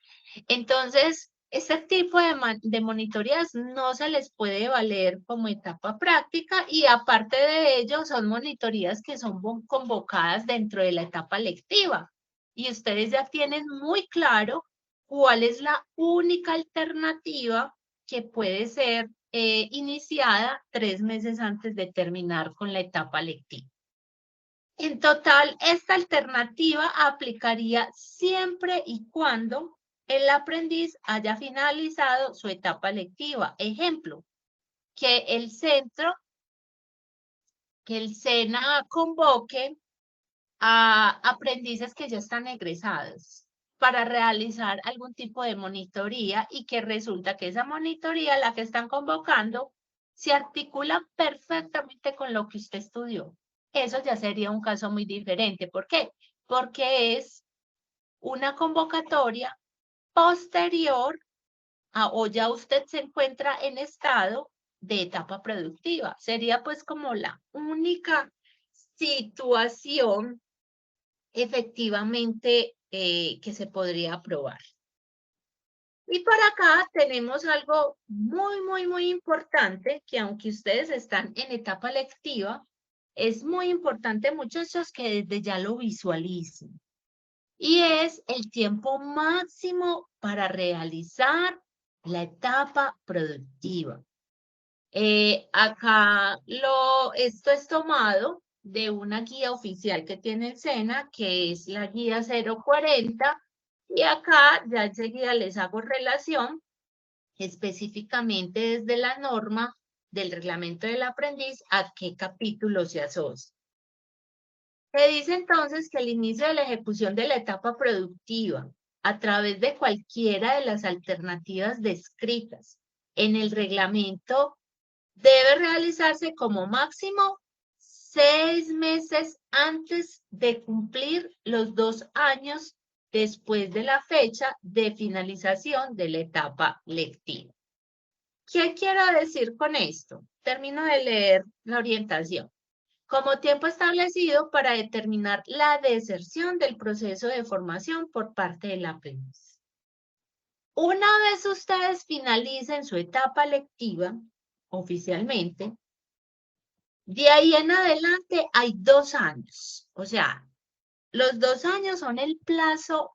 Entonces, este tipo de monitorías no se les puede valer como etapa práctica y aparte de ello son monitorías que son convocadas dentro de la etapa lectiva y ustedes ya tienen muy claro cuál es la única alternativa que puede ser iniciada 3 meses antes de terminar con la etapa lectiva. En total, esta alternativa aplicaría siempre y cuando el aprendiz haya finalizado su etapa lectiva. Ejemplo, que el SENA convoque a aprendices que ya están egresados para realizar algún tipo de monitoría y que resulta que esa monitoría, la que están convocando, se articula perfectamente con lo que usted estudió. Eso ya sería un caso muy diferente. ¿Por qué? Porque es una convocatoria posterior o ya usted se encuentra en estado de etapa productiva. Sería pues como la única situación efectivamente que se podría aprobar. Y por acá tenemos algo muy importante que aunque ustedes están en etapa lectiva, es muy importante, muchachos, que desde ya lo visualicen. Y es el tiempo máximo para realizar la etapa productiva. Acá esto es tomado de una guía oficial que tiene el SENA, que es la guía 040, y acá ya enseguida les hago relación específicamente desde la norma del reglamento del aprendiz a qué capítulo se asocia. Se dice entonces que el inicio de la ejecución de la etapa productiva a través de cualquiera de las alternativas descritas en el reglamento debe realizarse como máximo 6 meses antes de cumplir los 2 años después de la fecha de finalización de la etapa lectiva. ¿Qué quiero decir con esto? Termino de leer la orientación. Como tiempo establecido para determinar la deserción del proceso de formación por parte del aprendiz. Una vez ustedes finalicen su etapa lectiva, oficialmente, de ahí en adelante hay 2 años. O sea, los 2 años son el plazo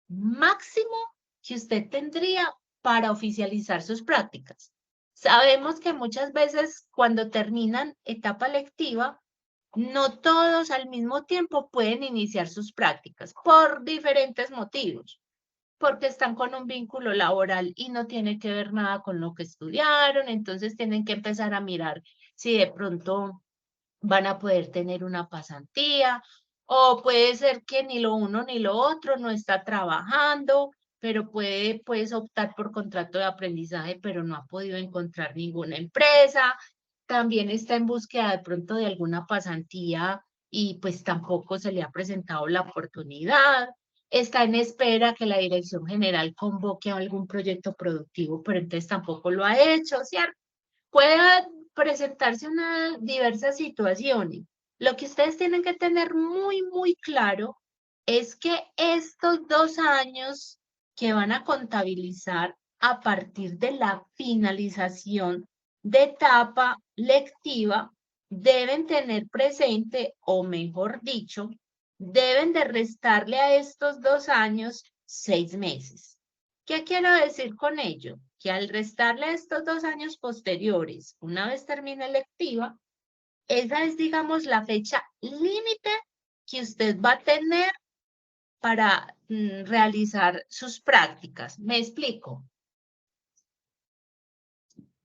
máximo que usted tendría para oficializar sus prácticas. Sabemos que muchas veces cuando terminan etapa lectiva, no todos al mismo tiempo pueden iniciar sus prácticas por diferentes motivos, porque están con un vínculo laboral y no tiene que ver nada con lo que estudiaron, entonces tienen que empezar a mirar si de pronto van a poder tener una pasantía, o puede ser que ni lo uno ni lo otro no está trabajando, pero puede pues optar por contrato de aprendizaje, pero no ha podido encontrar ninguna empresa. también está en búsqueda de pronto de alguna pasantía y pues tampoco se le ha presentado la oportunidad. Está en espera que la dirección general convoque a algún proyecto productivo, pero entonces tampoco lo ha hecho, ¿cierto? Puede presentarse diversas situaciones. Lo que ustedes tienen que tener muy claro es que estos 2 años que van a contabilizar a partir de la finalización de etapa lectiva deben tener presente, o mejor dicho, deben de restarle a estos 2 años 6 meses. ¿Qué quiero decir con ello? Que al restarle estos 2 años posteriores, una vez termine lectiva, esa es, digamos, la fecha límite que usted va a tener para realizar sus prácticas. ¿Me explico?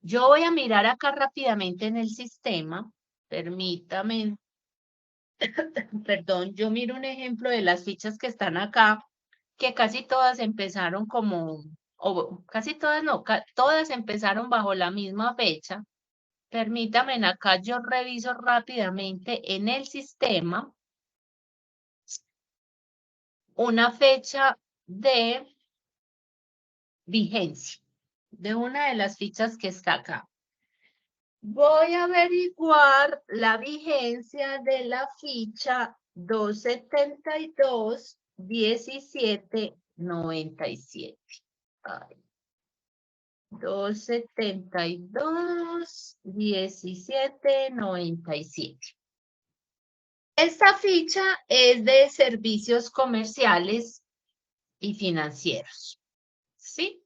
Yo voy a mirar acá rápidamente en el sistema. Permítame. Perdón, yo miro un ejemplo de las fichas que están acá, que casi todas empezaron o casi todas no, todas empezaron bajo la misma fecha. Permítame, acá yo reviso rápidamente en el sistema una fecha de vigencia de una de las fichas que está acá. Voy a averiguar la vigencia de la ficha 272-1797. 272-1797. Esta ficha es de servicios comerciales y financieros. ¿Sí?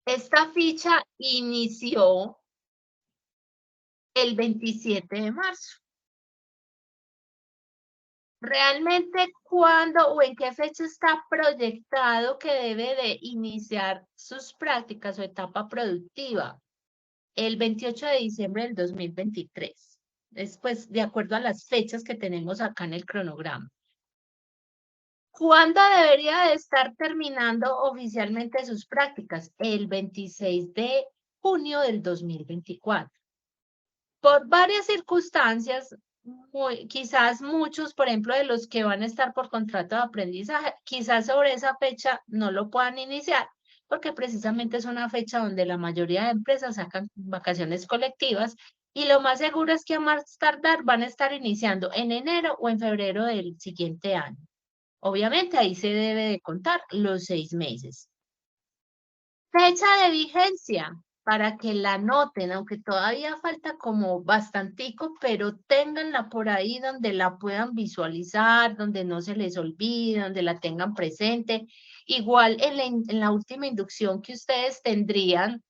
Esta ficha inició el 27 de marzo. Realmente, ¿cuándo o en qué fecha está proyectado que debe de iniciar sus prácticas o etapa productiva? El 28 de diciembre del 2023. Después, de acuerdo a las fechas que tenemos acá en el cronograma. ¿Cuándo debería de estar terminando oficialmente sus prácticas? El 26 de junio del 2024. Por varias circunstancias, quizás muchos, por ejemplo, de los que van a estar por contrato de aprendizaje, quizás sobre esa fecha no lo puedan iniciar, porque precisamente es una fecha donde la mayoría de empresas sacan vacaciones colectivas y lo más seguro es que a más tardar van a estar iniciando en enero o en febrero del siguiente año. Obviamente ahí se debe de contar los 6 meses. Fecha de vigencia, para que la noten, aunque todavía falta como bastantico, pero ténganla por ahí donde la puedan visualizar, donde no se les olvide, donde la tengan presente. Igual en la última inducción que ustedes tendrían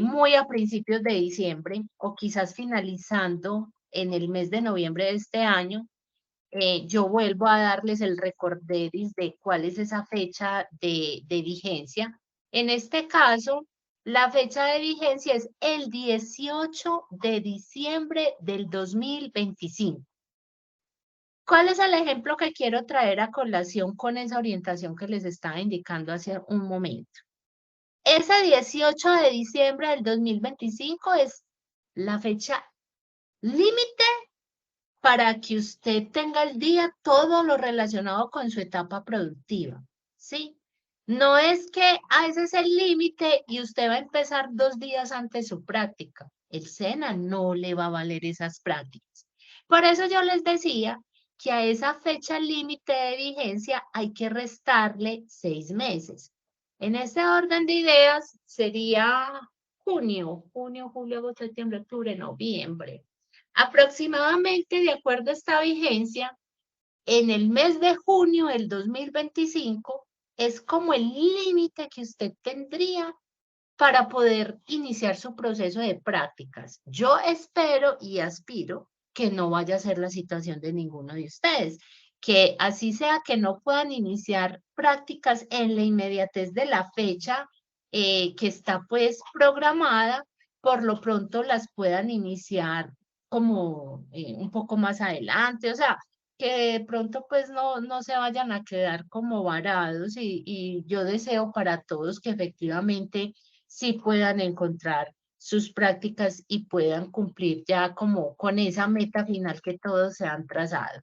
muy a principios de diciembre o quizás finalizando en el mes de noviembre de este año, yo vuelvo a darles el recorderis de cuál es esa fecha de vigencia. En este caso, la fecha de vigencia es el 18 de diciembre del 2025. ¿Cuál es el ejemplo que quiero traer a colación con esa orientación que les estaba indicando hace un momento? Ese 18 de diciembre del 2025 es la fecha límite para que usted tenga al día todo lo relacionado con su etapa productiva, ¿sí? No es que ese es el límite y usted va a empezar 2 días antes su práctica. El SENA no le va a valer esas prácticas. Por eso yo les decía que a esa fecha límite de vigencia hay que restarle 6 meses. En ese orden de ideas sería junio, julio, agosto, septiembre, octubre, noviembre. Aproximadamente, de acuerdo a esta vigencia, en el mes de junio del 2025 es como el límite que usted tendría para poder iniciar su proceso de prácticas. Yo espero y aspiro que no vaya a ser la situación de ninguno de ustedes, que así sea que no puedan iniciar prácticas en la inmediatez de la fecha que está pues programada, por lo pronto las puedan iniciar como un poco más adelante, o sea, que de pronto pues no se vayan a quedar como varados y yo deseo para todos que efectivamente sí puedan encontrar sus prácticas y puedan cumplir ya como con esa meta final que todos se han trazado.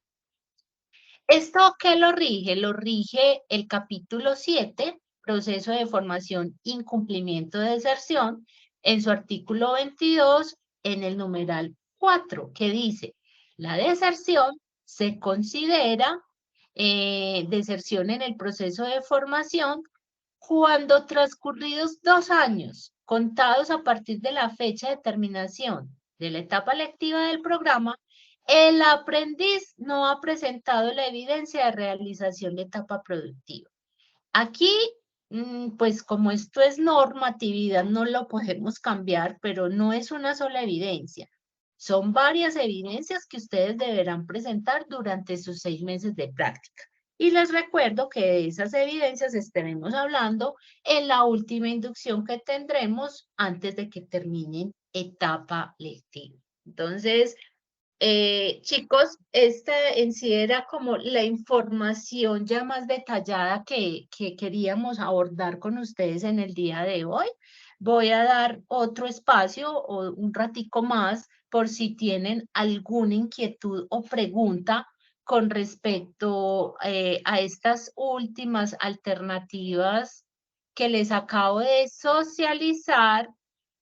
¿Esto qué lo rige? Lo rige el capítulo 7, proceso de formación, incumplimiento de deserción, en su artículo 22, en el numeral 4, que dice, la deserción se considera deserción en el proceso de formación cuando transcurridos 2 años, contados a partir de la fecha de terminación de la etapa lectiva del programa, el aprendiz no ha presentado la evidencia de realización de etapa productiva. Aquí, pues como esto es normatividad, no lo podemos cambiar, pero no es una sola evidencia. Son varias evidencias que ustedes deberán presentar durante sus 6 meses de práctica. Y les recuerdo que de esas evidencias estaremos hablando en la última inducción que tendremos antes de que terminen etapa lectiva. Entonces, chicos, esta en sí era como la información ya más detallada que queríamos abordar con ustedes en el día de hoy. Voy a dar otro espacio o un ratico más por si tienen alguna inquietud o pregunta con respecto a estas últimas alternativas que les acabo de socializar.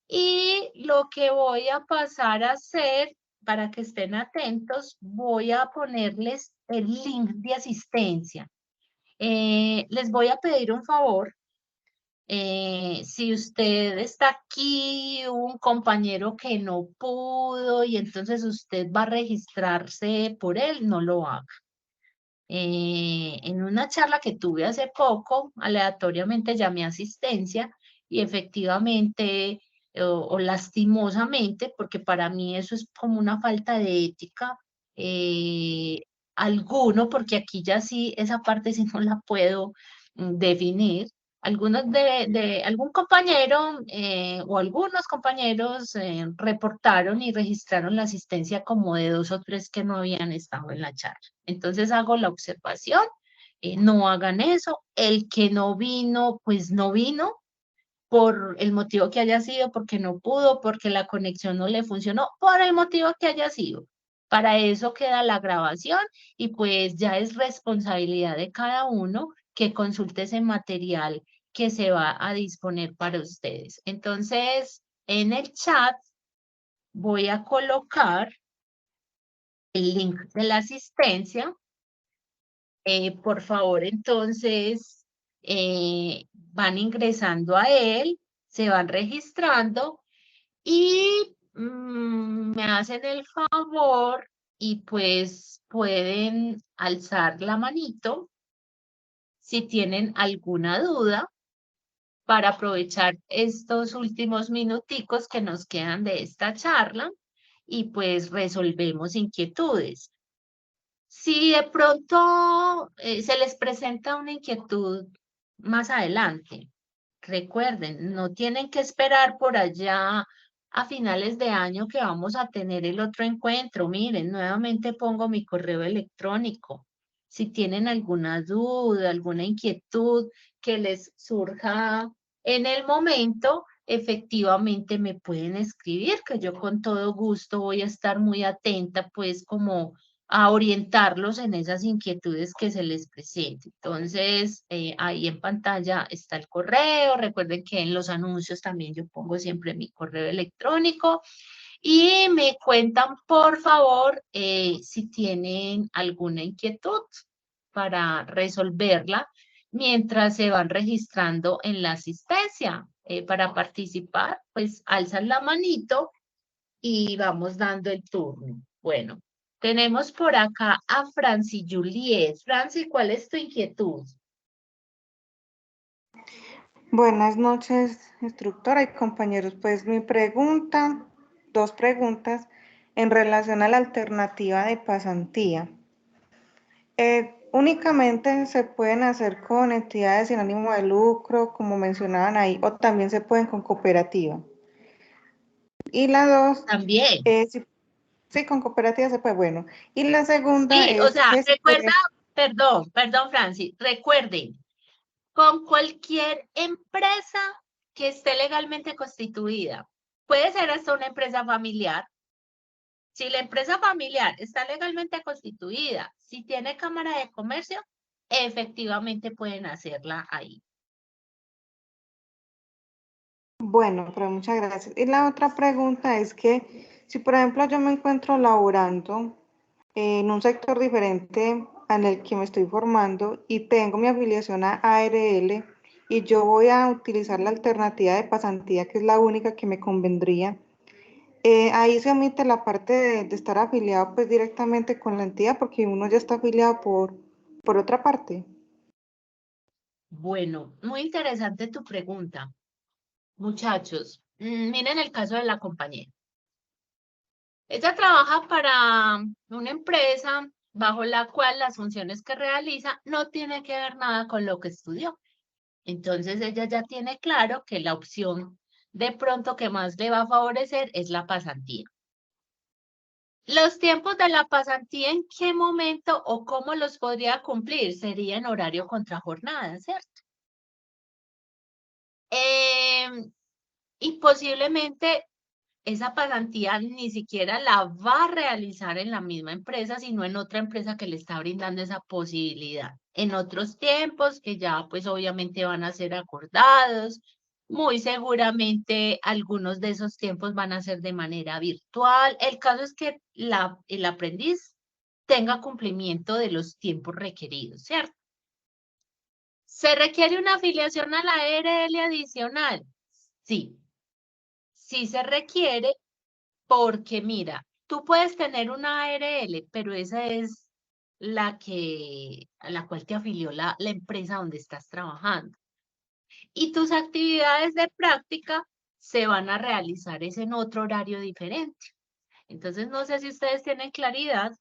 Y lo que voy a pasar a hacer, para que estén atentos, voy a ponerles el link de asistencia. Les voy a pedir un favor. Si usted está aquí, un compañero que no pudo y entonces usted va a registrarse por él, no lo haga. En una charla que tuve hace poco, aleatoriamente llamé a asistencia y efectivamente o lastimosamente, porque para mí eso es como una falta de ética, alguno, porque aquí ya sí, esa parte sí no la puedo definir. Algunos algún compañero o algunos compañeros reportaron y registraron la asistencia como de 2 o 3 que no habían estado en la charla. Entonces hago la observación, no hagan eso. El que no vino, pues no vino por el motivo que haya sido, porque no pudo, porque la conexión no le funcionó, por el motivo que haya sido. Para eso queda la grabación y pues ya es responsabilidad de cada uno que consulte ese material que se va a disponer para ustedes. Entonces, en el chat voy a colocar el link de la asistencia. Por favor, entonces, van ingresando a él, se van registrando y me hacen el favor y pues pueden alzar la manito si tienen alguna duda para aprovechar estos últimos minuticos que nos quedan de esta charla y pues resolvemos inquietudes. Si de pronto se les presenta una inquietud más adelante, recuerden, no tienen que esperar por allá a finales de año que vamos a tener el otro encuentro. Miren, nuevamente pongo mi correo electrónico. Si tienen alguna duda, alguna inquietud que les surja en el momento, efectivamente me pueden escribir, que yo con todo gusto voy a estar muy atenta, pues como a orientarlos en esas inquietudes que se les presenten. Entonces, ahí en pantalla está el correo. Recuerden que en los anuncios también yo pongo siempre mi correo electrónico. Y me cuentan, por favor, si tienen alguna inquietud para resolverla mientras se van registrando en la asistencia. Para participar, pues alzan la manito y vamos dando el turno. Bueno, tenemos por acá a Franci Juliet. Franci, ¿cuál es tu inquietud? Buenas noches, instructora y compañeros. Pues mi pregunta, 2 preguntas en relación a la alternativa de pasantía. Únicamente se pueden hacer con entidades sin ánimo de lucro, como mencionaban ahí, o también se pueden con cooperativa. Y la 2, También. sí, con cooperativa se puede, bueno. Y la segunda Sí, es o sea, que recuerda, perdón, Franci, recuerden, con cualquier empresa que esté legalmente constituida. Puede ser hasta una empresa familiar. Si la empresa familiar está legalmente constituida, si tiene cámara de comercio, efectivamente pueden hacerla ahí. Bueno, pero muchas gracias. Y la otra pregunta es que si, por ejemplo, yo me encuentro laborando en un sector diferente en el que me estoy formando y tengo mi afiliación a ARL y yo voy a utilizar la alternativa de pasantía, que es la única que me convendría, ahí se omite la parte de estar afiliado pues directamente con la entidad porque uno ya está afiliado por otra parte. Bueno, muy interesante tu pregunta. Muchachos, miren el caso de la compañera. Ella trabaja para una empresa bajo la cual las funciones que realiza no tienen que ver nada con lo que estudió. Entonces ella ya tiene claro que la opción de pronto que más le va a favorecer es la pasantía. Los tiempos de la pasantía, ¿en qué momento o cómo los podría cumplir? Sería en horario contra jornada, ¿cierto? Y posiblemente esa pasantía ni siquiera la va a realizar en la misma empresa, sino en otra empresa que le está brindando esa posibilidad. En otros tiempos que ya pues obviamente van a ser acordados, muy seguramente algunos de esos tiempos van a ser de manera virtual. El caso es que el aprendiz tenga cumplimiento de los tiempos requeridos, ¿cierto? ¿Se requiere una afiliación a la ARL adicional? Sí. Sí se requiere porque mira, tú puedes tener una ARL, pero esa es a la cual te afilió la empresa donde estás trabajando. Y tus actividades de práctica se van a realizar es en otro horario diferente. Entonces, no sé si ustedes tienen claridad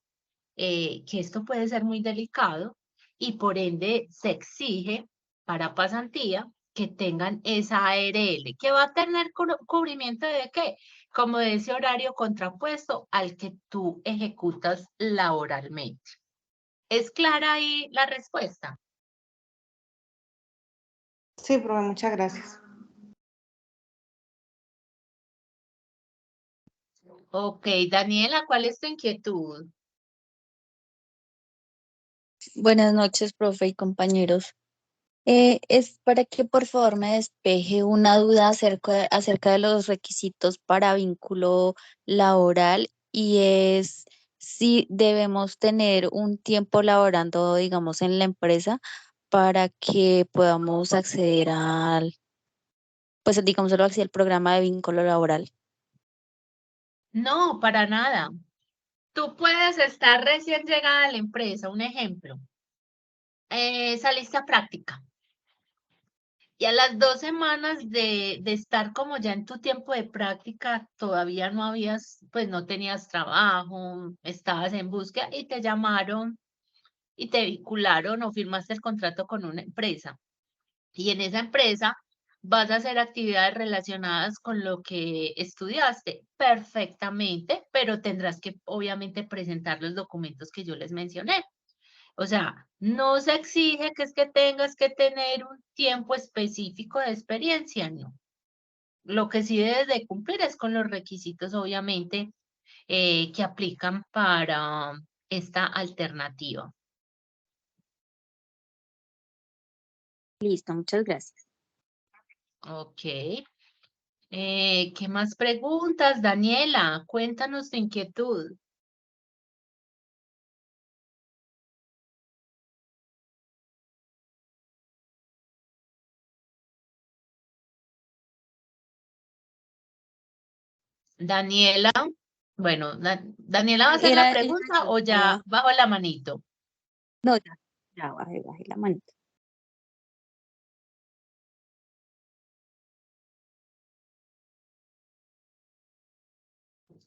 que esto puede ser muy delicado y por ende se exige para pasantía que tengan esa ARL, que va a tener cubrimiento de qué, como de ese horario contrapuesto al que tú ejecutas laboralmente. ¿Es clara ahí la respuesta? Sí, profe, muchas gracias. Ok, Daniela, ¿cuál es tu inquietud? Buenas noches, profe y compañeros. Es para que por favor me despeje una duda acerca de los requisitos para vínculo laboral y es si debemos tener un tiempo laborando, digamos, en la empresa para que podamos acceder pues digámoslo así, al programa de vínculo laboral. No, para nada. Tú puedes estar recién llegada a la empresa, un ejemplo. Saliste a práctica. Y a las 2 semanas de estar como ya en tu tiempo de práctica, todavía no habías, pues no tenías trabajo, estabas en búsqueda y te llamaron y te vincularon o firmaste el contrato con una empresa. Y en esa empresa vas a hacer actividades relacionadas con lo que estudiaste perfectamente, pero tendrás que obviamente presentar los documentos que yo les mencioné. O sea, no se exige que es que tengas que tener un tiempo específico de experiencia, no. Lo que sí debes de cumplir es con los requisitos, obviamente, que aplican para esta alternativa. Listo, muchas gracias. Ok. ¿Qué más preguntas, Daniela? Cuéntanos tu inquietud. Daniela, bueno, Daniela va a hacer la Era pregunta o ya bajo la manito. no, ya bajé la manita.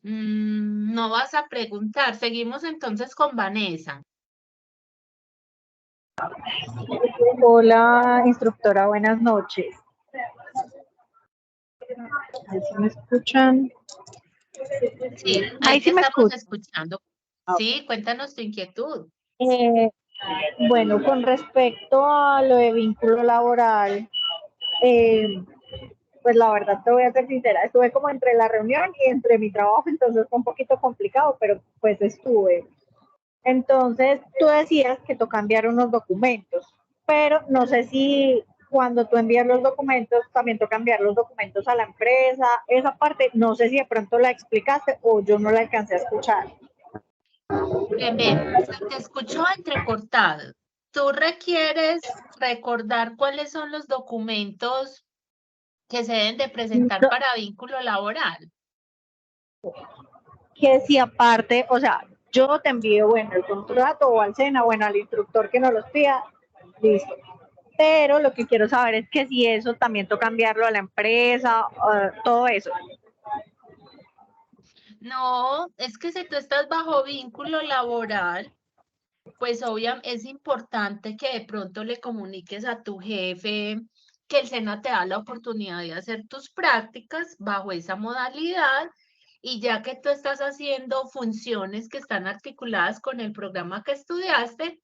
No vas a preguntar. Seguimos entonces con Vanessa. Hola, instructora, buenas noches. Ahí sí me escuchan. Sí, Ahí ahí te sí me estamos escuchan. escuchando. Sí, cuéntanos tu inquietud. Eh, bueno, con respecto a lo de vínculo laboral, eh, pues la verdad te voy a ser sincera, estuve como entre la reunión y entre mi trabajo, entonces fue un poquito complicado, pero pues estuve. Entonces, tú decías que tocó enviar unos documentos, pero no sé si cuando tú envías los documentos, también toca enviar los documentos a la empresa. Esa parte, no sé si de pronto la explicaste o yo no la alcancé a escuchar. Bien, bien, se te escuchó entrecortado. Tú requieres recordar cuáles son los documentos que se deben de presentar No, para vínculo laboral. que si aparte, o sea, yo te envío, bueno, el contrato o al SENA, bueno, al instructor que nos los pida, listo. Pero lo que quiero saber es que si eso también toca enviarlo a la empresa, todo eso. No, es que si tú estás bajo vínculo laboral, pues obviamente es importante que de pronto le comuniques a tu jefe que el SENA te da la oportunidad de hacer tus prácticas bajo esa modalidad y ya que tú estás haciendo funciones que están articuladas con el programa que estudiaste,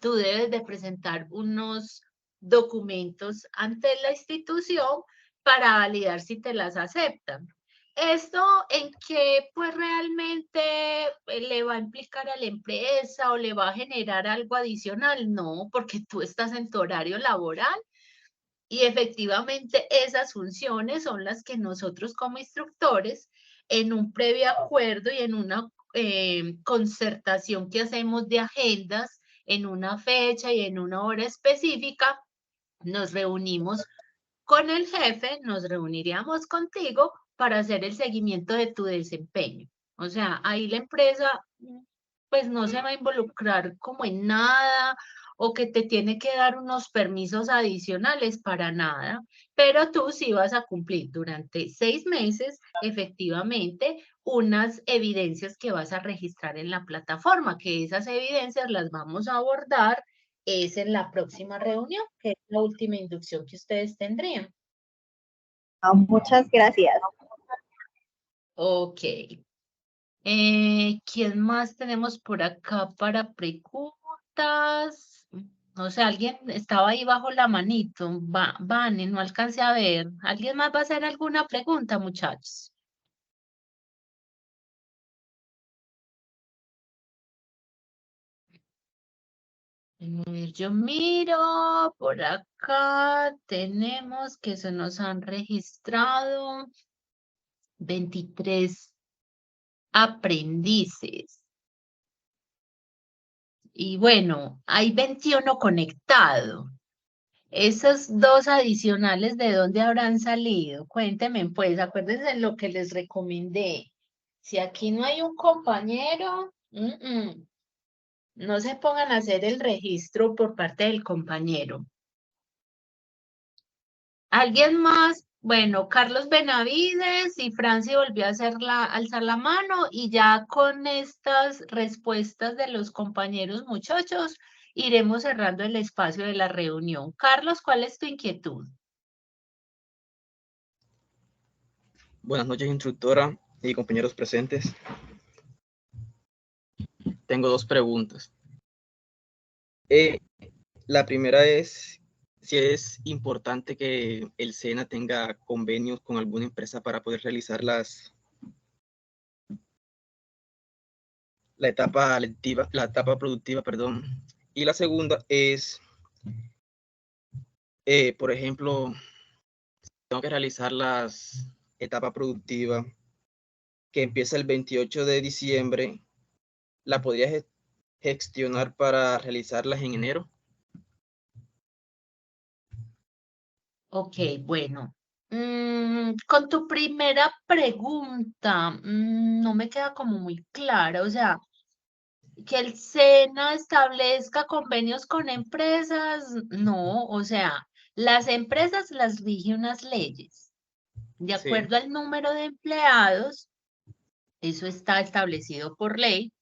tú debes de presentar unos documentos ante la institución para validar si te las aceptan. ¿Esto en qué pues realmente le va a implicar a la empresa o le va a generar algo adicional? No, porque tú estás en tu horario laboral y efectivamente esas funciones son las que nosotros como instructores en un previo acuerdo y en una concertación que hacemos de agendas en una fecha y en una hora específica, nos reunimos con el jefe, nos reuniríamos contigo para hacer el seguimiento de tu desempeño. O sea, ahí la empresa pues no se va a involucrar como en nada o que te tiene que dar unos permisos adicionales para nada, pero tú sí vas a cumplir durante 6 meses efectivamente unas evidencias que vas a registrar en la plataforma, que esas evidencias las vamos a abordar es en la próxima reunión, que es la última inducción que ustedes tendrían. Muchas gracias. Ok. ¿Quién más tenemos por acá para preguntas? No sé, alguien estaba ahí bajo la manito. Vane, no alcancé a ver. ¿Alguien más va a hacer alguna pregunta, muchachos? A ver, yo miro por acá. Tenemos que se nos han registrado 23 aprendices. Y bueno, hay 21 conectados. Esos dos adicionales, ¿de dónde habrán salido? Cuéntenme, pues, acuérdense en lo que les recomendé. Si aquí no hay un compañero, no se pongan a hacer el registro por parte del compañero. ¿Alguien más? Bueno, Carlos Benavides y Franci volvió a alzar la mano y ya con estas respuestas de los compañeros muchachos iremos cerrando el espacio de la reunión. Carlos, ¿cuál es tu inquietud? Buenas noches, instructora y compañeros presentes. Tengo dos preguntas. La primera es si es importante que el SENA tenga convenios con alguna empresa para poder realizar la etapa lectiva, la etapa productiva, perdón. Y la segunda es, por ejemplo, tengo que realizar las etapas productivas que empieza el 28 de diciembre. ¿La podría gestionar para realizarlas en enero? Ok, bueno. Con tu primera pregunta, no me queda como muy clara. O sea, que el SENA establezca convenios con empresas, no. O sea, las empresas las rige unas leyes. De Sí. acuerdo al número de empleados, eso está establecido por ley.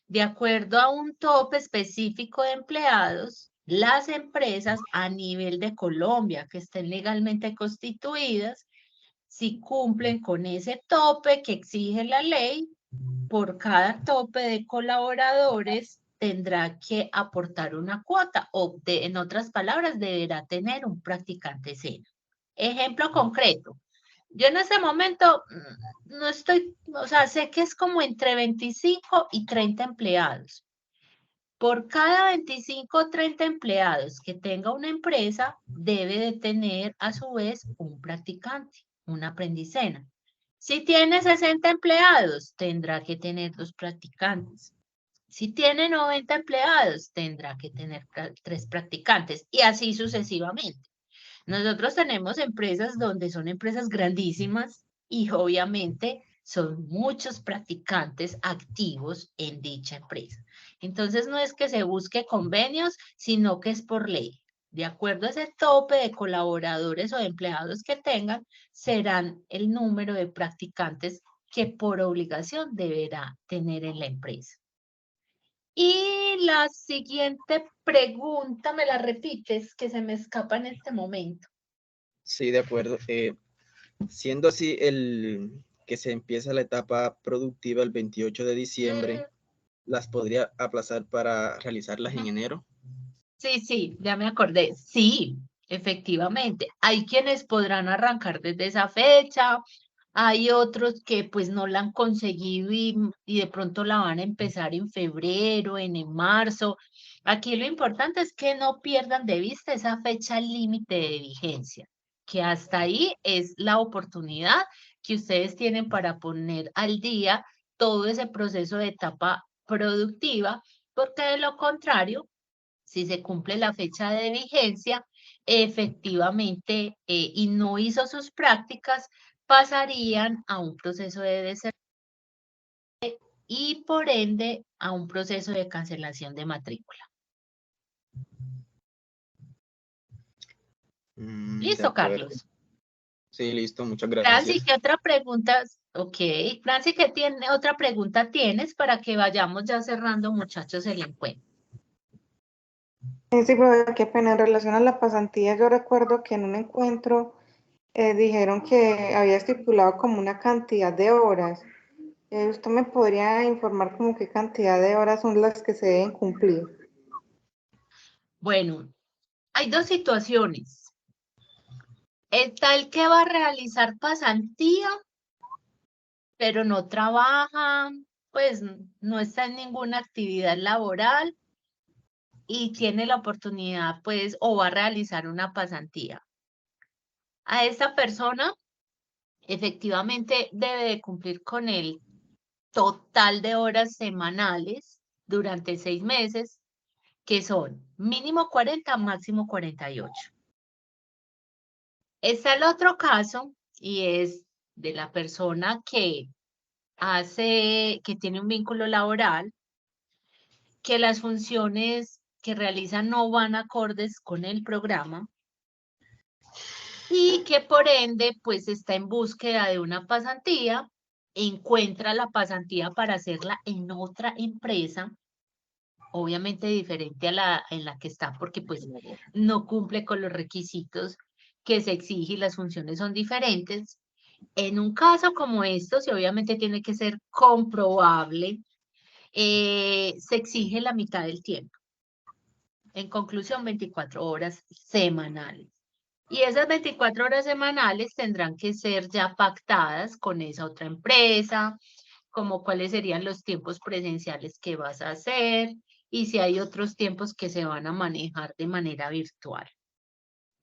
De acuerdo a un tope específico de empleados, las empresas a nivel de Colombia que estén legalmente constituidas, si cumplen con ese tope que exige la ley, por cada tope de colaboradores tendrá que aportar una cuota o en otras palabras, deberá tener un practicante SENA. Ejemplo concreto. Yo en este momento no estoy, o sea, sé que es como entre 25 y 30 empleados. Por cada 25 o 30 empleados que tenga una empresa, debe de tener a su vez un practicante, una aprendicena. Si tiene 60 empleados, tendrá que tener 2 practicantes. Si tiene 90 empleados, tendrá que tener 3 practicantes y así sucesivamente. Nosotros tenemos empresas donde son empresas grandísimas y obviamente son muchos practicantes activos en dicha empresa. Entonces no es que se busque convenios, sino que es por ley. De acuerdo a ese tope de colaboradores o de empleados que tengan, serán el número de practicantes que por obligación deberá tener en la empresa. Y la siguiente pregunta, ¿me la repites? Que se me escapa en este momento. Sí, de acuerdo. Siendo así que se empieza la etapa productiva el 28 de diciembre, ¿las podría aplazar para realizarlas en enero? Sí, ya me acordé. Sí, efectivamente. Hay quienes podrán arrancar desde esa fecha, hay otros que pues no la han conseguido y de pronto la van a empezar en febrero, en marzo. Aquí lo importante es que no pierdan de vista esa fecha límite de vigencia, que hasta ahí es la oportunidad que ustedes tienen para poner al día todo ese proceso de etapa productiva, porque de lo contrario, si se cumple la fecha de vigencia, efectivamente, y no hizo sus prácticas, pasarían a un proceso de deserción y por ende a un proceso de cancelación de matrícula. De ¿Listo, acuerdo. Carlos? Sí, listo, muchas Franci, gracias. ¿qué otra pregunta? Ok, Franci, ¿qué otra pregunta tienes para que vayamos ya cerrando, muchachos, el encuentro? Sí, pero qué pena, en relación a la pasantía, yo recuerdo que en un encuentro dijeron que había estipulado como una cantidad de horas. ¿Usted me podría informar como qué cantidad de horas son las que se deben cumplir? Bueno, hay dos situaciones. Está el que va a realizar pasantía, pero no trabaja, pues no está en ninguna actividad laboral y tiene la oportunidad, pues, o va a realizar una pasantía. A esta persona, efectivamente, debe de cumplir con el total de horas semanales durante 6 meses, que son mínimo 40, máximo 48. Está el otro caso y es de la persona que tiene un vínculo laboral, que las funciones que realiza no van acordes con el programa y que por ende pues está en búsqueda de una pasantía, encuentra la pasantía para hacerla en otra empresa, obviamente diferente a la en la que está porque pues no cumple con los requisitos que se exige y las funciones son diferentes. En un caso como estos, y obviamente tiene que ser comprobable, se exige la mitad del tiempo. En conclusión, 24 horas semanales. Y esas 24 horas semanales tendrán que ser ya pactadas con esa otra empresa, como cuáles serían los tiempos presenciales que vas a hacer y si hay otros tiempos que se van a manejar de manera virtual.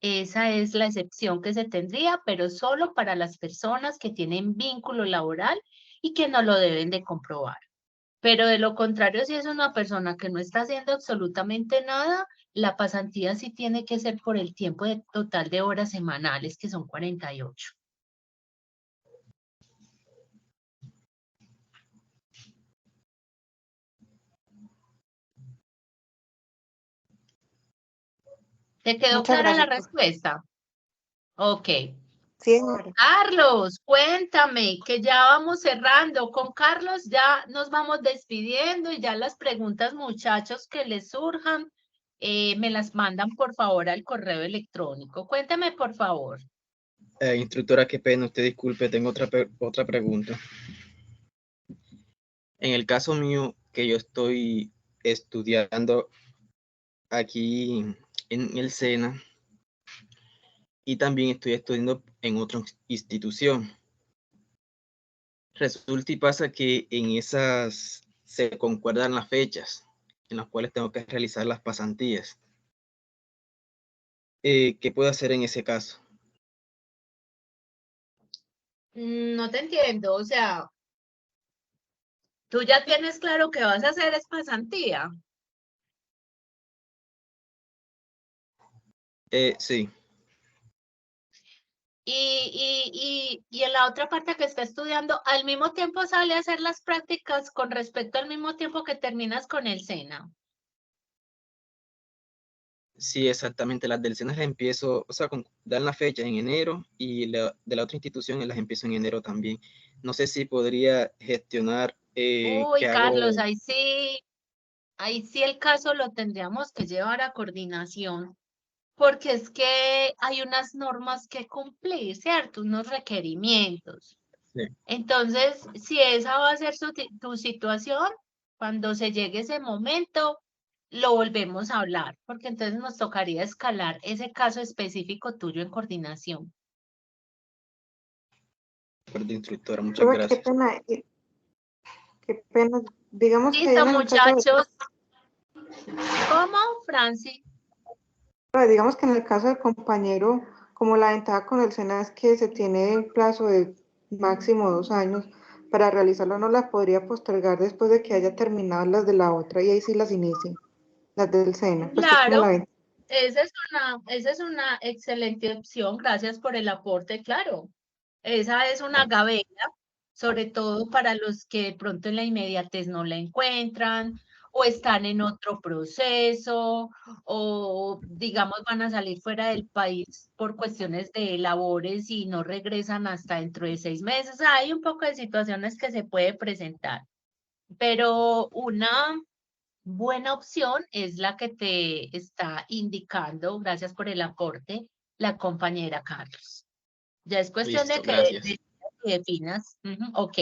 Esa es la excepción que se tendría, pero solo para las personas que tienen vínculo laboral y que no lo deben de comprobar. Pero de lo contrario, si es una persona que no está haciendo absolutamente nada, la pasantía sí tiene que ser por el tiempo total de horas semanales, que son 48. ¿Te quedó Muchas clara la gracias, profe. respuesta? Ok. Sí, señora. Carlos, cuéntame, que ya vamos cerrando. Con Carlos ya nos vamos despidiendo y ya las preguntas, muchachos, que les surjan, me las mandan por favor al correo electrónico. Cuéntame, por favor. Instructora, qué pena, usted disculpe, tengo otra pregunta. En el caso mío, que yo estoy estudiando aquí en el SENA, y también estoy estudiando en otra institución. Resulta y pasa que en esas se concuerdan las fechas en las cuales tengo que realizar las pasantías. ¿Qué puedo hacer en ese caso? No te entiendo, o sea, tú ya tienes claro que vas a hacer es pasantía. Sí, Y en la otra parte que está estudiando, al mismo tiempo sale a hacer las prácticas con respecto al mismo tiempo que terminas con el SENA. sí, exactamente. Las del SENA las empiezo, o sea, dan la fecha en enero y de la otra institución las empiezo en enero también. No sé si podría gestionar Uy, que Carlos, hago. ahí sí el caso lo tendríamos que llevar a coordinación, porque es que hay unas normas que cumplir, ¿cierto? Unos requerimientos. Sí. Entonces, si esa va a ser tu situación, cuando se llegue ese momento, lo volvemos a hablar, porque entonces nos tocaría escalar ese caso específico tuyo en coordinación. De instructora, muchas Profe, gracias. qué pena. Digamos que Listo, en el caso de, muchachos. ¿Cómo, Franci? digamos que en el caso del compañero, como la ventaja con el SENA es que se tiene el plazo de máximo 2 años para realizarlo, no la podría postergar después de que haya terminado las de la otra y ahí sí las inicie, las del SENA, pues que es como la Claro, ventaja. esa es una excelente opción. Gracias por el aporte, claro. Esa es una gaveta, sobre todo para los que de pronto en la inmediatez no la encuentran o están en otro proceso o digamos van a salir fuera del país por cuestiones de labores y no regresan hasta dentro de 6 meses. Hay un poco de situaciones que se puede presentar, pero una buena opción es la que te está indicando, gracias por el aporte, la compañera Carlos. Ya es cuestión de Listo, que gracias. definas. Ok.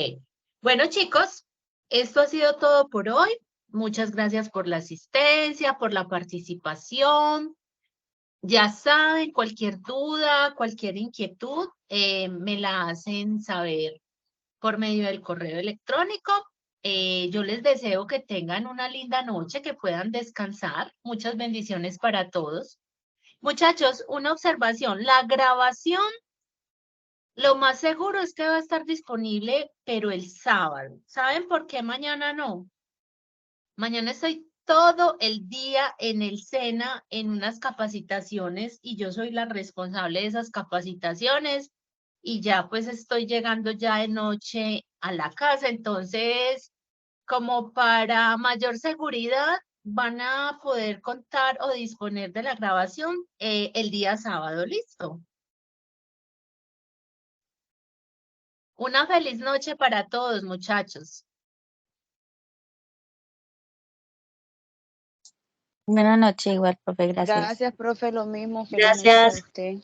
Bueno, chicos, esto ha sido todo por hoy. Muchas gracias por la asistencia, por la participación. Ya saben, cualquier duda, cualquier inquietud, me la hacen saber por medio del correo electrónico. Yo les deseo que tengan una linda noche, que puedan descansar. Muchas bendiciones para todos. Muchachos, una observación. La grabación, lo más seguro es que va a estar disponible, pero el sábado. ¿Saben por qué mañana no? Mañana estoy todo el día en el SENA en unas capacitaciones y yo soy la responsable de esas capacitaciones y ya pues estoy llegando ya de noche a la casa. Entonces, como para mayor seguridad, van a poder contar o disponer de la grabación el día sábado. ¿Listo? Una feliz noche para todos, muchachos. Buenas noches, igual, profe, gracias. Gracias, profe, lo mismo. Feliz noche para Gracias. usted.